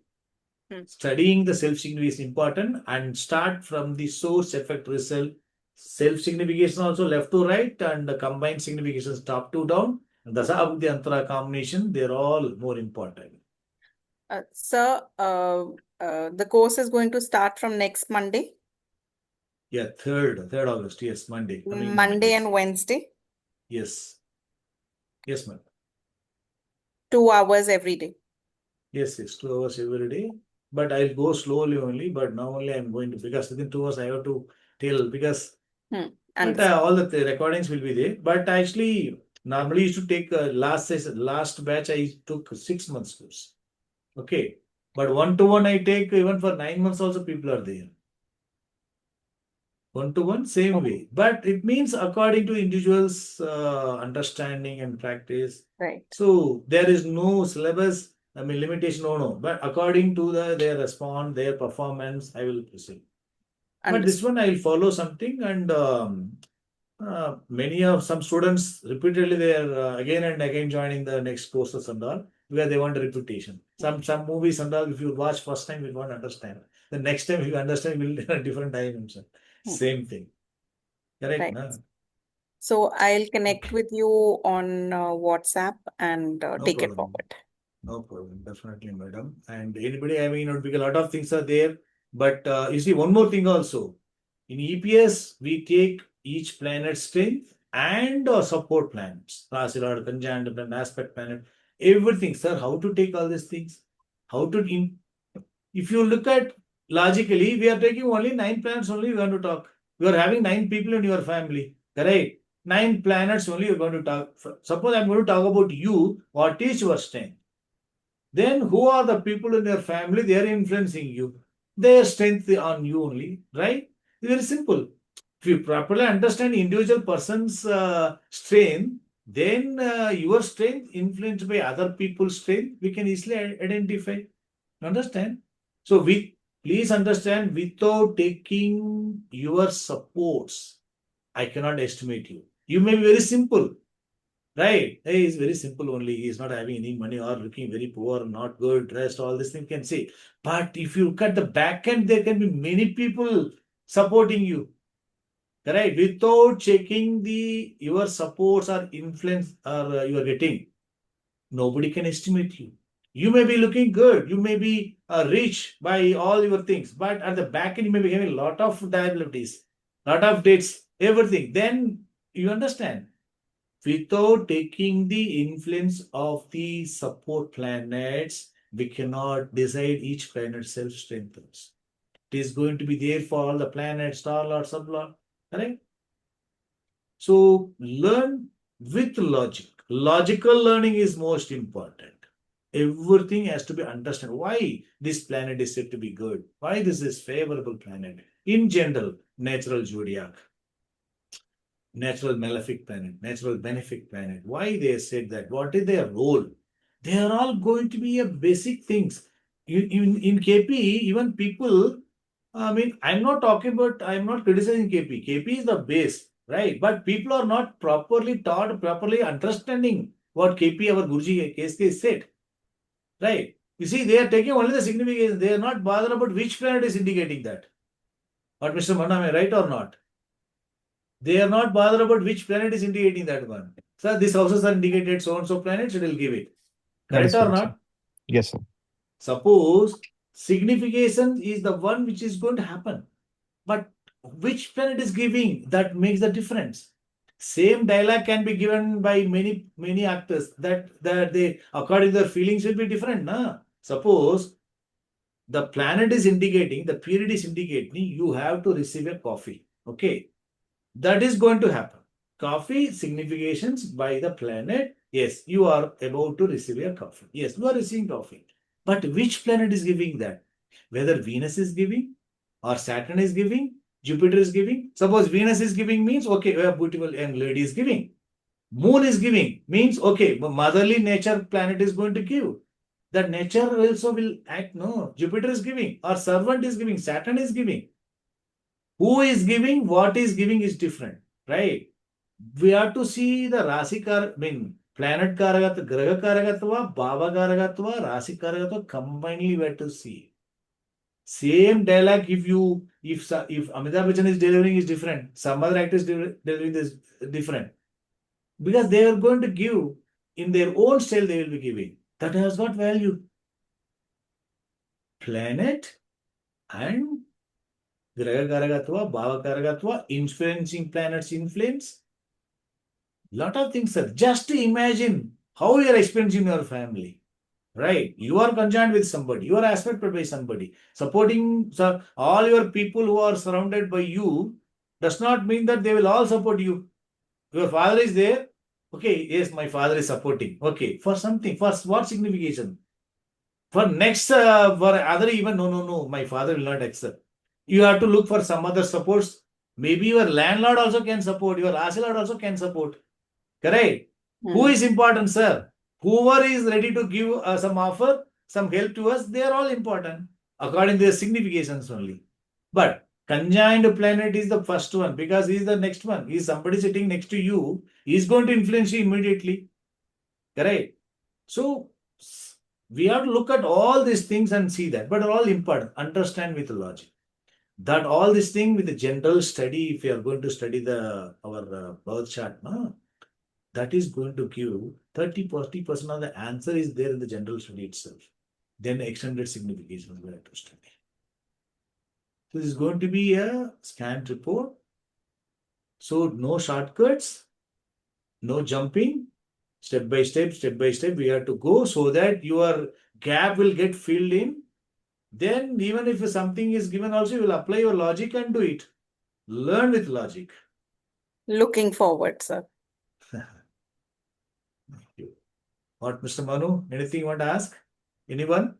Studying the self-significance is important and start from the source, effect, result. Self signification also left to right, and the combined significations top to down. And Dasa Abhuti Antara combination, they're all more important.
Sir, the course is going to start from next Monday,
Yeah, 3rd August. Yes, Monday. Coming
Monday
yes.
and Wednesday,
Yes. Yes, ma'am.
2 hours every day.
Yes, 2 hours every day. But I'll go slowly only. But now only I'm going to, because within 2 hours I have to tell, because but
Understood.
all the recordings will be there. But actually, normally you should take last batch I took 6 months course. Okay. But one-to-one I take even for 9 months also people are there. One-to-one, same way. But it means according to individuals' understanding and practice.
Right.
So there is no syllabus, I mean limitation, no. But according to their response, their performance, I will proceed. But this
Understood.
one I will follow something, and many of some students repeatedly they are again and again joining the next courses and all, because they want a repetition. Some movies and all, if you watch first time, you won't understand. The next time, if you understand, you will different dimension. Same thing. Correct,
Right.
no?
So I'll connect with you on WhatsApp and
No
take it
problem.
forward.
No problem, definitely, madam. And anybody, I mean, because a lot of things are there. But you see, one more thing also. In EPS, we take each planet's strength and support planets. Rasi Lord, conjunct planet, aspect planet, everything. Sir, how to take all these things? How to if you look at logically, we are taking only 9 planets only we want to talk. You are having 9 people in your family, correct? 9 planets only you're going to talk. Suppose I'm going to talk about you, what is your strength? Then who are the people in your family? They are influencing you. Their strength on you only, right? It's very simple. If you properly understand individual person's strength, then your strength influenced by other people's strength, we can easily identify. Understand? So we please understand, without taking your supports, I cannot estimate you. You may be very simple, right? Hey, he's very simple only. He's not having any money or looking very poor, not good dressed, all this thing can say. But if you look at the back end, there can be many people supporting you. Correct? Without checking your supports or influence or you are getting, nobody can estimate you. You may be looking good, you may be rich by all your things, but at the back end, you may be having a lot of diabetes, lot of debts, everything. Then you understand. Without taking the influence of the support planets, we cannot decide each planet's self strengthens. It is going to be there for all the planets, star lord, sub lord. Correct? So learn with logic. Logical learning is most important. Everything has to be understood. Why this planet is said to be good? Why this is favorable planet? In general, natural zodiac, natural malefic planet, natural benefic planet. Why they said that? What is their role? They are all going to be a basic things. In KP, even people, I mean, I'm not criticizing KP. KP is the base, right? But people are not properly taught, properly understanding what KP, our Guruji KSK said, right? You see, they are taking only the significance. They are not bothered about which planet is indicating that. What, Mr. Manna, am I right or not? They are not bothered about which planet is indicating that one. So these houses are indicated so and so planets, it will give it.
That
Correct
is
or
correct, sir.
not?
Yes, sir.
Suppose signification is the one which is going to happen. But which planet is giving, that makes the difference. Same dialogue can be given by many actors, that they according to their feelings will be different. Na? Suppose the planet is indicating, the period is indicating, you have to receive a coffee. Okay. That is going to happen. Coffee significations by the planet. Yes, you are about to receive a coffee. Yes, you are receiving coffee. But which planet is giving that? Whether Venus is giving or Saturn is giving, Jupiter is giving. Suppose Venus is giving means, okay, a beautiful young lady is giving. Moon is giving means, okay, motherly nature planet is going to give. That nature also will act. No, Jupiter is giving or servant is giving, Saturn is giving. Who is giving, what is giving is different, right? We have to see the Rasi planet Karagatva, Graha Karagatva, Baba Karagatva, Rasi Karagatva combinedly we have to see. Same dialogue, if Amitabh Bachchan is delivering is different, some other actor is delivering is different. Because they are going to give in their own style, they will be giving. That has got value. Planet and Graha Karagatva, Bhava Karagatva, influencing planets influence. Lot of things, sir. Just imagine how you are experiencing your family. Right? You are conjoined with somebody, you are aspected by somebody. Supporting all your people who are surrounded by you does not mean that they will all support you. Your father is there. Okay, yes, my father is supporting. Okay, for something, for what signification? For next, for other even, no, my father will not accept. You have to look for some other supports. Maybe your landlord also can support, your landlord also can support. Correct? Who is important, sir? Whoever is ready to give some offer, some help to us, they are all important according to their significations only. But conjoined planet is the first one because he is the next one. Is somebody sitting next to you, he is going to influence you immediately. Correct? So we have to look at all these things and see that, but all important. Understand with logic. That all this thing with the general study, if you are going to study our birth chart, no? That is going to give 30-40% of the answer is there in the general study itself. Then extended signification we have to study. So this is going to be a scanned report. So no shortcuts, no jumping, step by step, we have to go so that your gap will get filled in. Then even if something is given also, you will apply your logic and do it. Learn with logic.
Looking forward, sir.
What, Mr. Manu? Anything you want to ask? Anyone?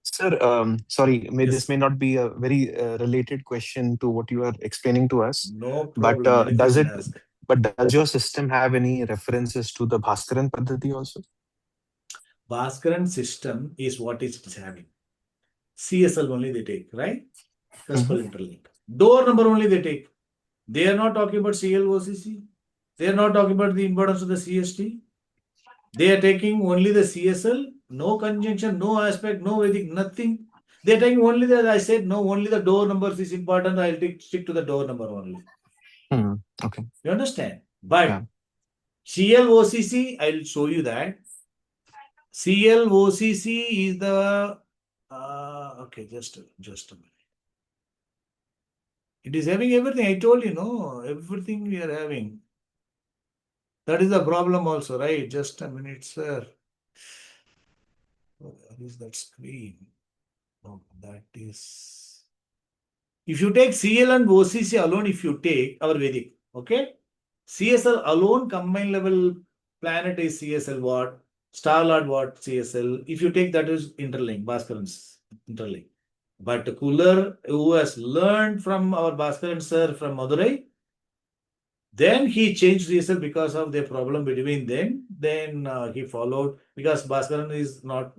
Sir, sorry,
Yes.
this may not be a very related question to what you are explaining to us.
No
But
problem. Anything
does
you
it?
can ask.
But does your system have any references to the Bhaskaran Paddhati also?
Bhaskaran system is what it's having. CSL only they take, right? Cuspal interlink. Door number only they take. They are not talking about CLOCC. They are not talking about the importance of the CST. They are taking only the CSL, no conjunction, no aspect, no Vedic, nothing. They are taking only the, I said, no, only the door numbers is important. I'll stick to the door number only.
Okay.
You understand? But
Yeah.
CLOCC, I'll show you that. CLOCC is the okay, just a minute. It is having everything. I told you, no, everything we are having. That is the problem also, right? Just a minute, sir. Where is that screen? No, that is. If you take CL and OCC alone, if you take our Vedic, okay? CSL alone, combined level planet is CSL what? Star Lord what? CSL. If you take that is interlink, Bhaskaran's interlink. But Cooler, who has learned from our Bhaskaran sir from Madurai, then he changed CSL because of the problem between them. Then he followed because Bhaskaran is not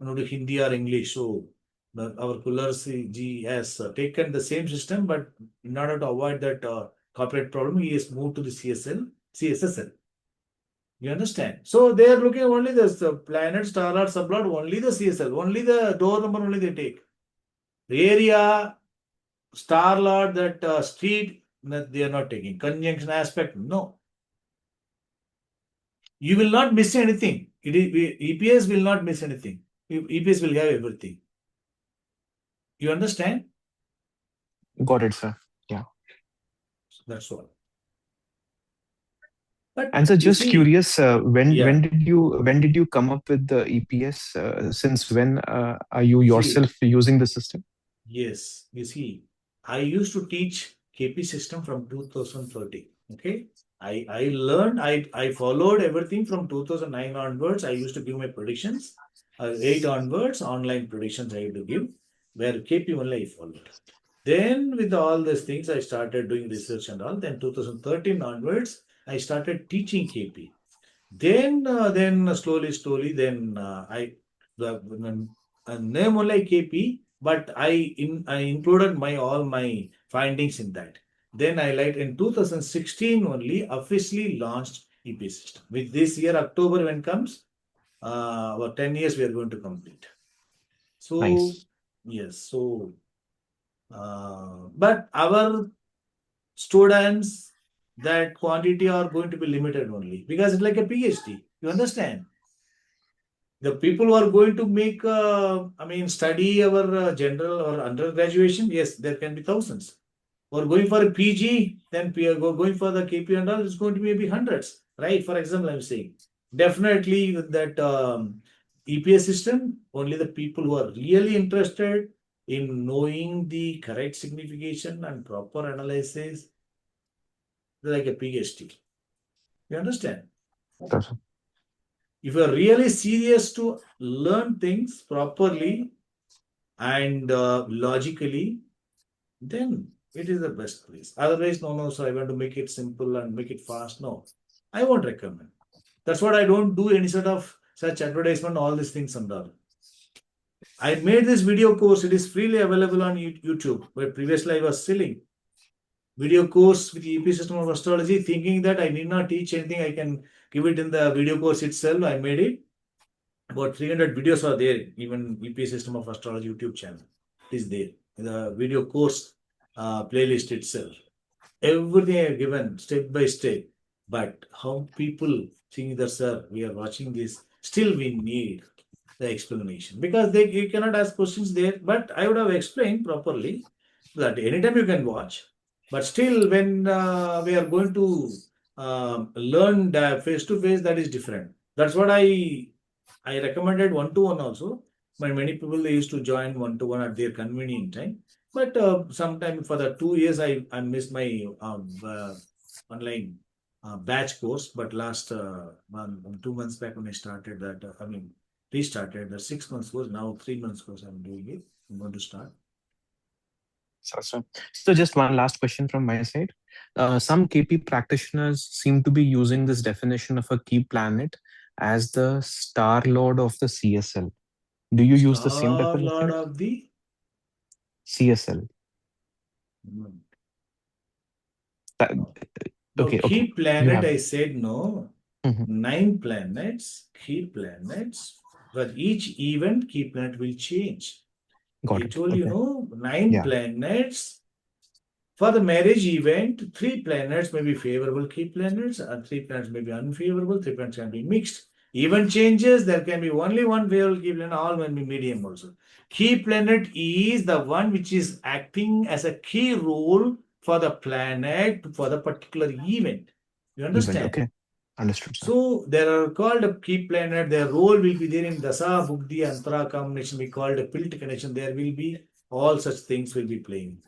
Hindi or English. So our Cooler G has taken the same system, but in order to avoid that corporate problem, he has moved to the CSSL. You understand? So they are looking only this planet, star lord, sublord, only the CSL, only the door number only they take. The area, star lord, that street, they are not taking. Conjunction aspect, no. You will not miss anything. EPS will not miss anything. EPS will have everything. You understand?
Got it, sir. Yeah.
That's all. But
And so,
you
just
see,
curious,
yeah.
when did you come up with the EPS? Since when are you yourself using the system?
Yes, you see, I used to teach KP system from 2013. Okay, I learned, I followed everything from 2009 onwards. I used to give my predictions. 8 onwards, online predictions I used to give, where KP only I followed. Then with all these things, I started doing research and all. Then 2013 onwards, I started teaching KP. Then slowly, then the name only KP, but I included all my findings in that. Then I in 2016 only officially launched EP system. With this year October when comes, about 10 years we are going to complete. So,
Nice.
yes, so, but our students, that quantity are going to be limited only because it's like a PhD. You understand? The people who are going to make, study our general or undergraduation, yes, there can be thousands. Or going for a PG, then going for the KP and all, it's going to be maybe hundreds, right? For example, I'm saying definitely with that EPS system, only the people who are really interested in knowing the correct signification and proper analysis, like a PhD. You understand?
Sure, sir.
If you are really serious to learn things properly and logically, then it is the best place. Otherwise, no, so I want to make it simple and make it fast. No, I won't recommend. That's what I don't do any sort of such advertisement, all these things and all. I made this video course. It is freely available on YouTube, where previously I was selling video course with EP system of astrology, thinking that I need not teach anything. I can give it in the video course itself. I made it. About 300 videos are there, even EP system of astrology YouTube channel. It is there in the video course playlist itself. Everything I have given step by step. But how people think that, sir, we are watching this, still we need the explanation because you cannot ask questions there. But I would have explained properly that anytime you can watch. But still, when we are going to learn face to face, that is different. That's what I recommended one-to-one also. But many people they used to join one-to-one at their convenient time. But sometime for the 2 years, I missed my online batch course. But last 2 months back when I started that, restarted the 6 months course. Now 3 months course I'm doing it. I'm going to start.
Sure, sir. So just one last question from my side. Some KP practitioners seem to be using this definition of a key planet as the star lord of the CSL. Do you use the same
Star Lord
definition?
of the
CSL. That-
no,
okay,
key
okay. You
planet.
have.
I said no.
Mhm.
9 planets, key planets. For each event, key planet will change.
Got
I
it.
told
Okay.
9
Yeah.
planets. For the marriage event, 3 planets may be favorable key planets, and 3 planets may be unfavorable, 3 planets can be mixed. Event changes, there can be only one favorable key planet, all may be medium also. Key planet is the one which is acting as a key role for the planet for the particular event. You
Event.
understand?
Okay. Understood, sir.
So there are called a key planet. Their role will be there in Dasa, Bugdi, Antara combination. We called a pilt connection. There will be all such things will be playing.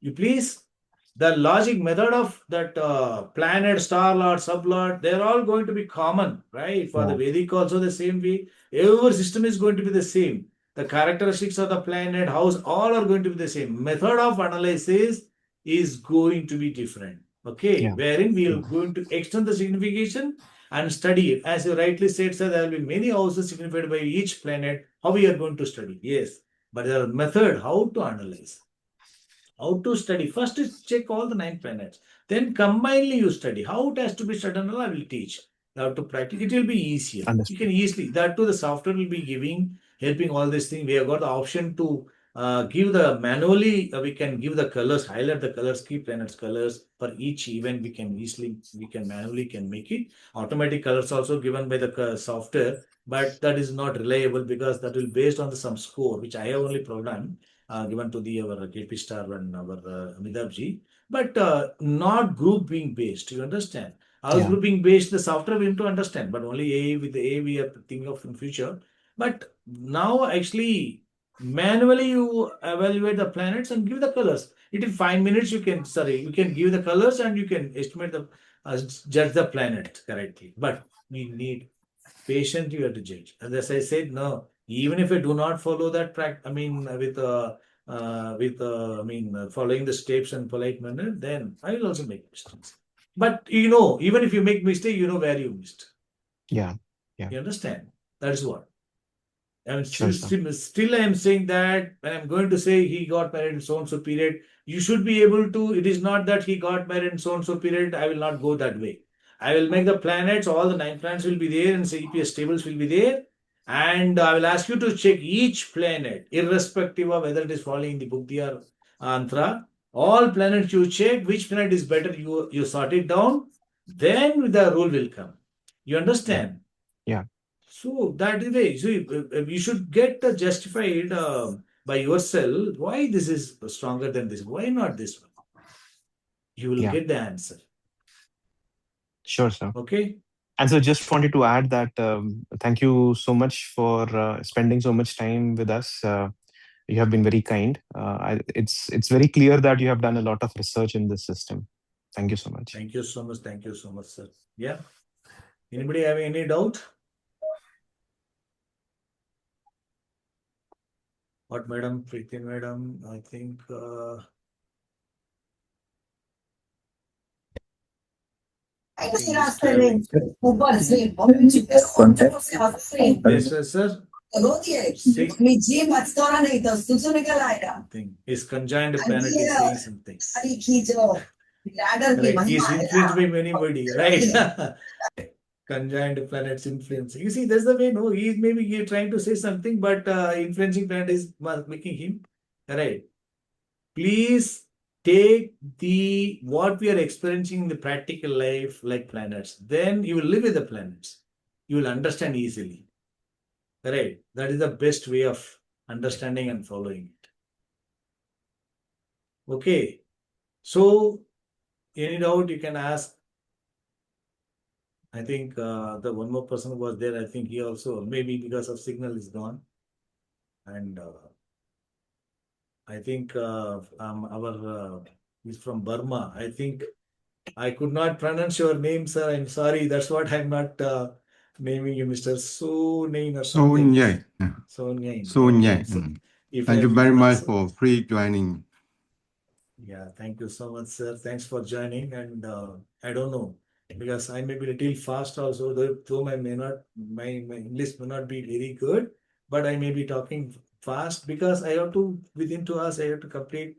You please, the logic method of that planet, star lord, sublord, they're all going to be common, right? For the
Yeah.
Vedic also the same way. Every system is going to be the same. The characteristics of the planet, house, all are going to be the same. Method of analysis is going to be different. Okay,
Yeah.
wherein we are
Yeah.
going to extend the signification and study it. As you rightly said, sir, there will be many houses signified by each planet. How we are going to study? Yes, but there are method how to analyze. How to study? First is check all the 9 planets. Then combinedly you study. How it has to be studied, I will teach. You have to practice. It will be easier. You can
Understood.
easily, that too the software will be giving, helping all these things. We have got the option to give the manually, we can give the colors, highlight the colors, key planets colors for each event. We can manually can make it. Automatic colors also given by the software, but that is not reliable because that will based on some score, which I have only programmed given to the our KP Star and our Amitabh but not group being based. You understand? Ours
Yeah.
group being based, the software we need to understand, but only A with the A we are thinking of in future. But now actually manually you evaluate the planets and give the colors. It in 5 minutes you can give the colors and you can estimate the judge the planet correctly. But we need patient you have to judge. And as I said, no, even if I do not follow that following the steps and polite manner, then I will also make mistakes. But even if you make mistake, you know where you missed.
Yeah. Yeah.
You understand? That is what. And
Sure, sir.
still I am saying that when I'm going to say he got married in so and so period, you should be able to. It is not that he got married in so and so period. I will not go that way. I will make the planets, all the 9 planets will be there, and EPS tables will be there. And I will ask you to check each planet, irrespective of whether it is falling in the Buddhi or Antra. All planets you check, which planet is better, you sort it down. Then the rule will come. You understand?
Yeah.
So that is way. So you should get justified by yourself why this is stronger than this. Why not this one? You will
Yeah.
get the answer.
Sure, sir.
Okay.
And so just wanted to add that thank you so much for spending so much time with us. You have been very kind. It's very clear that you have done a lot of research in this system. Thank you so much.
Thank you so much. Thank you so much, sir. Yeah. Anybody having any doubt? What, madam? Preeti, madam? I think. Yes, sir. His conjoined planet is saying something. Right. He is influenced by anybody, right? Conjoined planets influencing. You see, that's the way. No, he is maybe trying to say something, but influencing planet is making him right. Please take what we are experiencing in the practical life like planets. Then you will live with the planets. You will understand easily. Right. That is the best way of understanding and following it. Okay. So, any doubt you can ask. I think the one more person was there. I think he also, maybe because of signal, is gone. And I think he's from Burma. I think I could not pronounce your name, sir. I'm sorry. That's what I'm not naming you, Mr. Sonain or something.
Sonia.
Sonain.
Sonia.
So if
Thank
I
you very much
pronounce-
for free joining.
Yeah, thank you so much, sir. Thanks for joining. And I don't know, because I may be a little fast also, though my English may not be very good, but I may be talking fast because I have to, within 2 hours, I have to complete.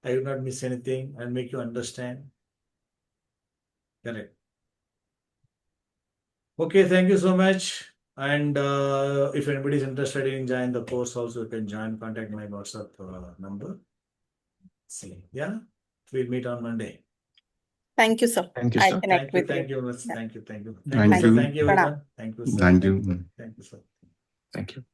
I will not miss anything and make you understand. Correct. Okay, thank you so much. And if anybody is interested in join the course, also you can join. Contact my WhatsApp number. See, yeah, we'll meet on Monday.
Thank you, sir.
Thank you,
I
sir.
connect with
Thank
you.
you much.
Yeah.
Thank you.
Thank you.
Thank you, everyone. Thank you, sir.
Thank you.
Thank you, sir.
Thank you.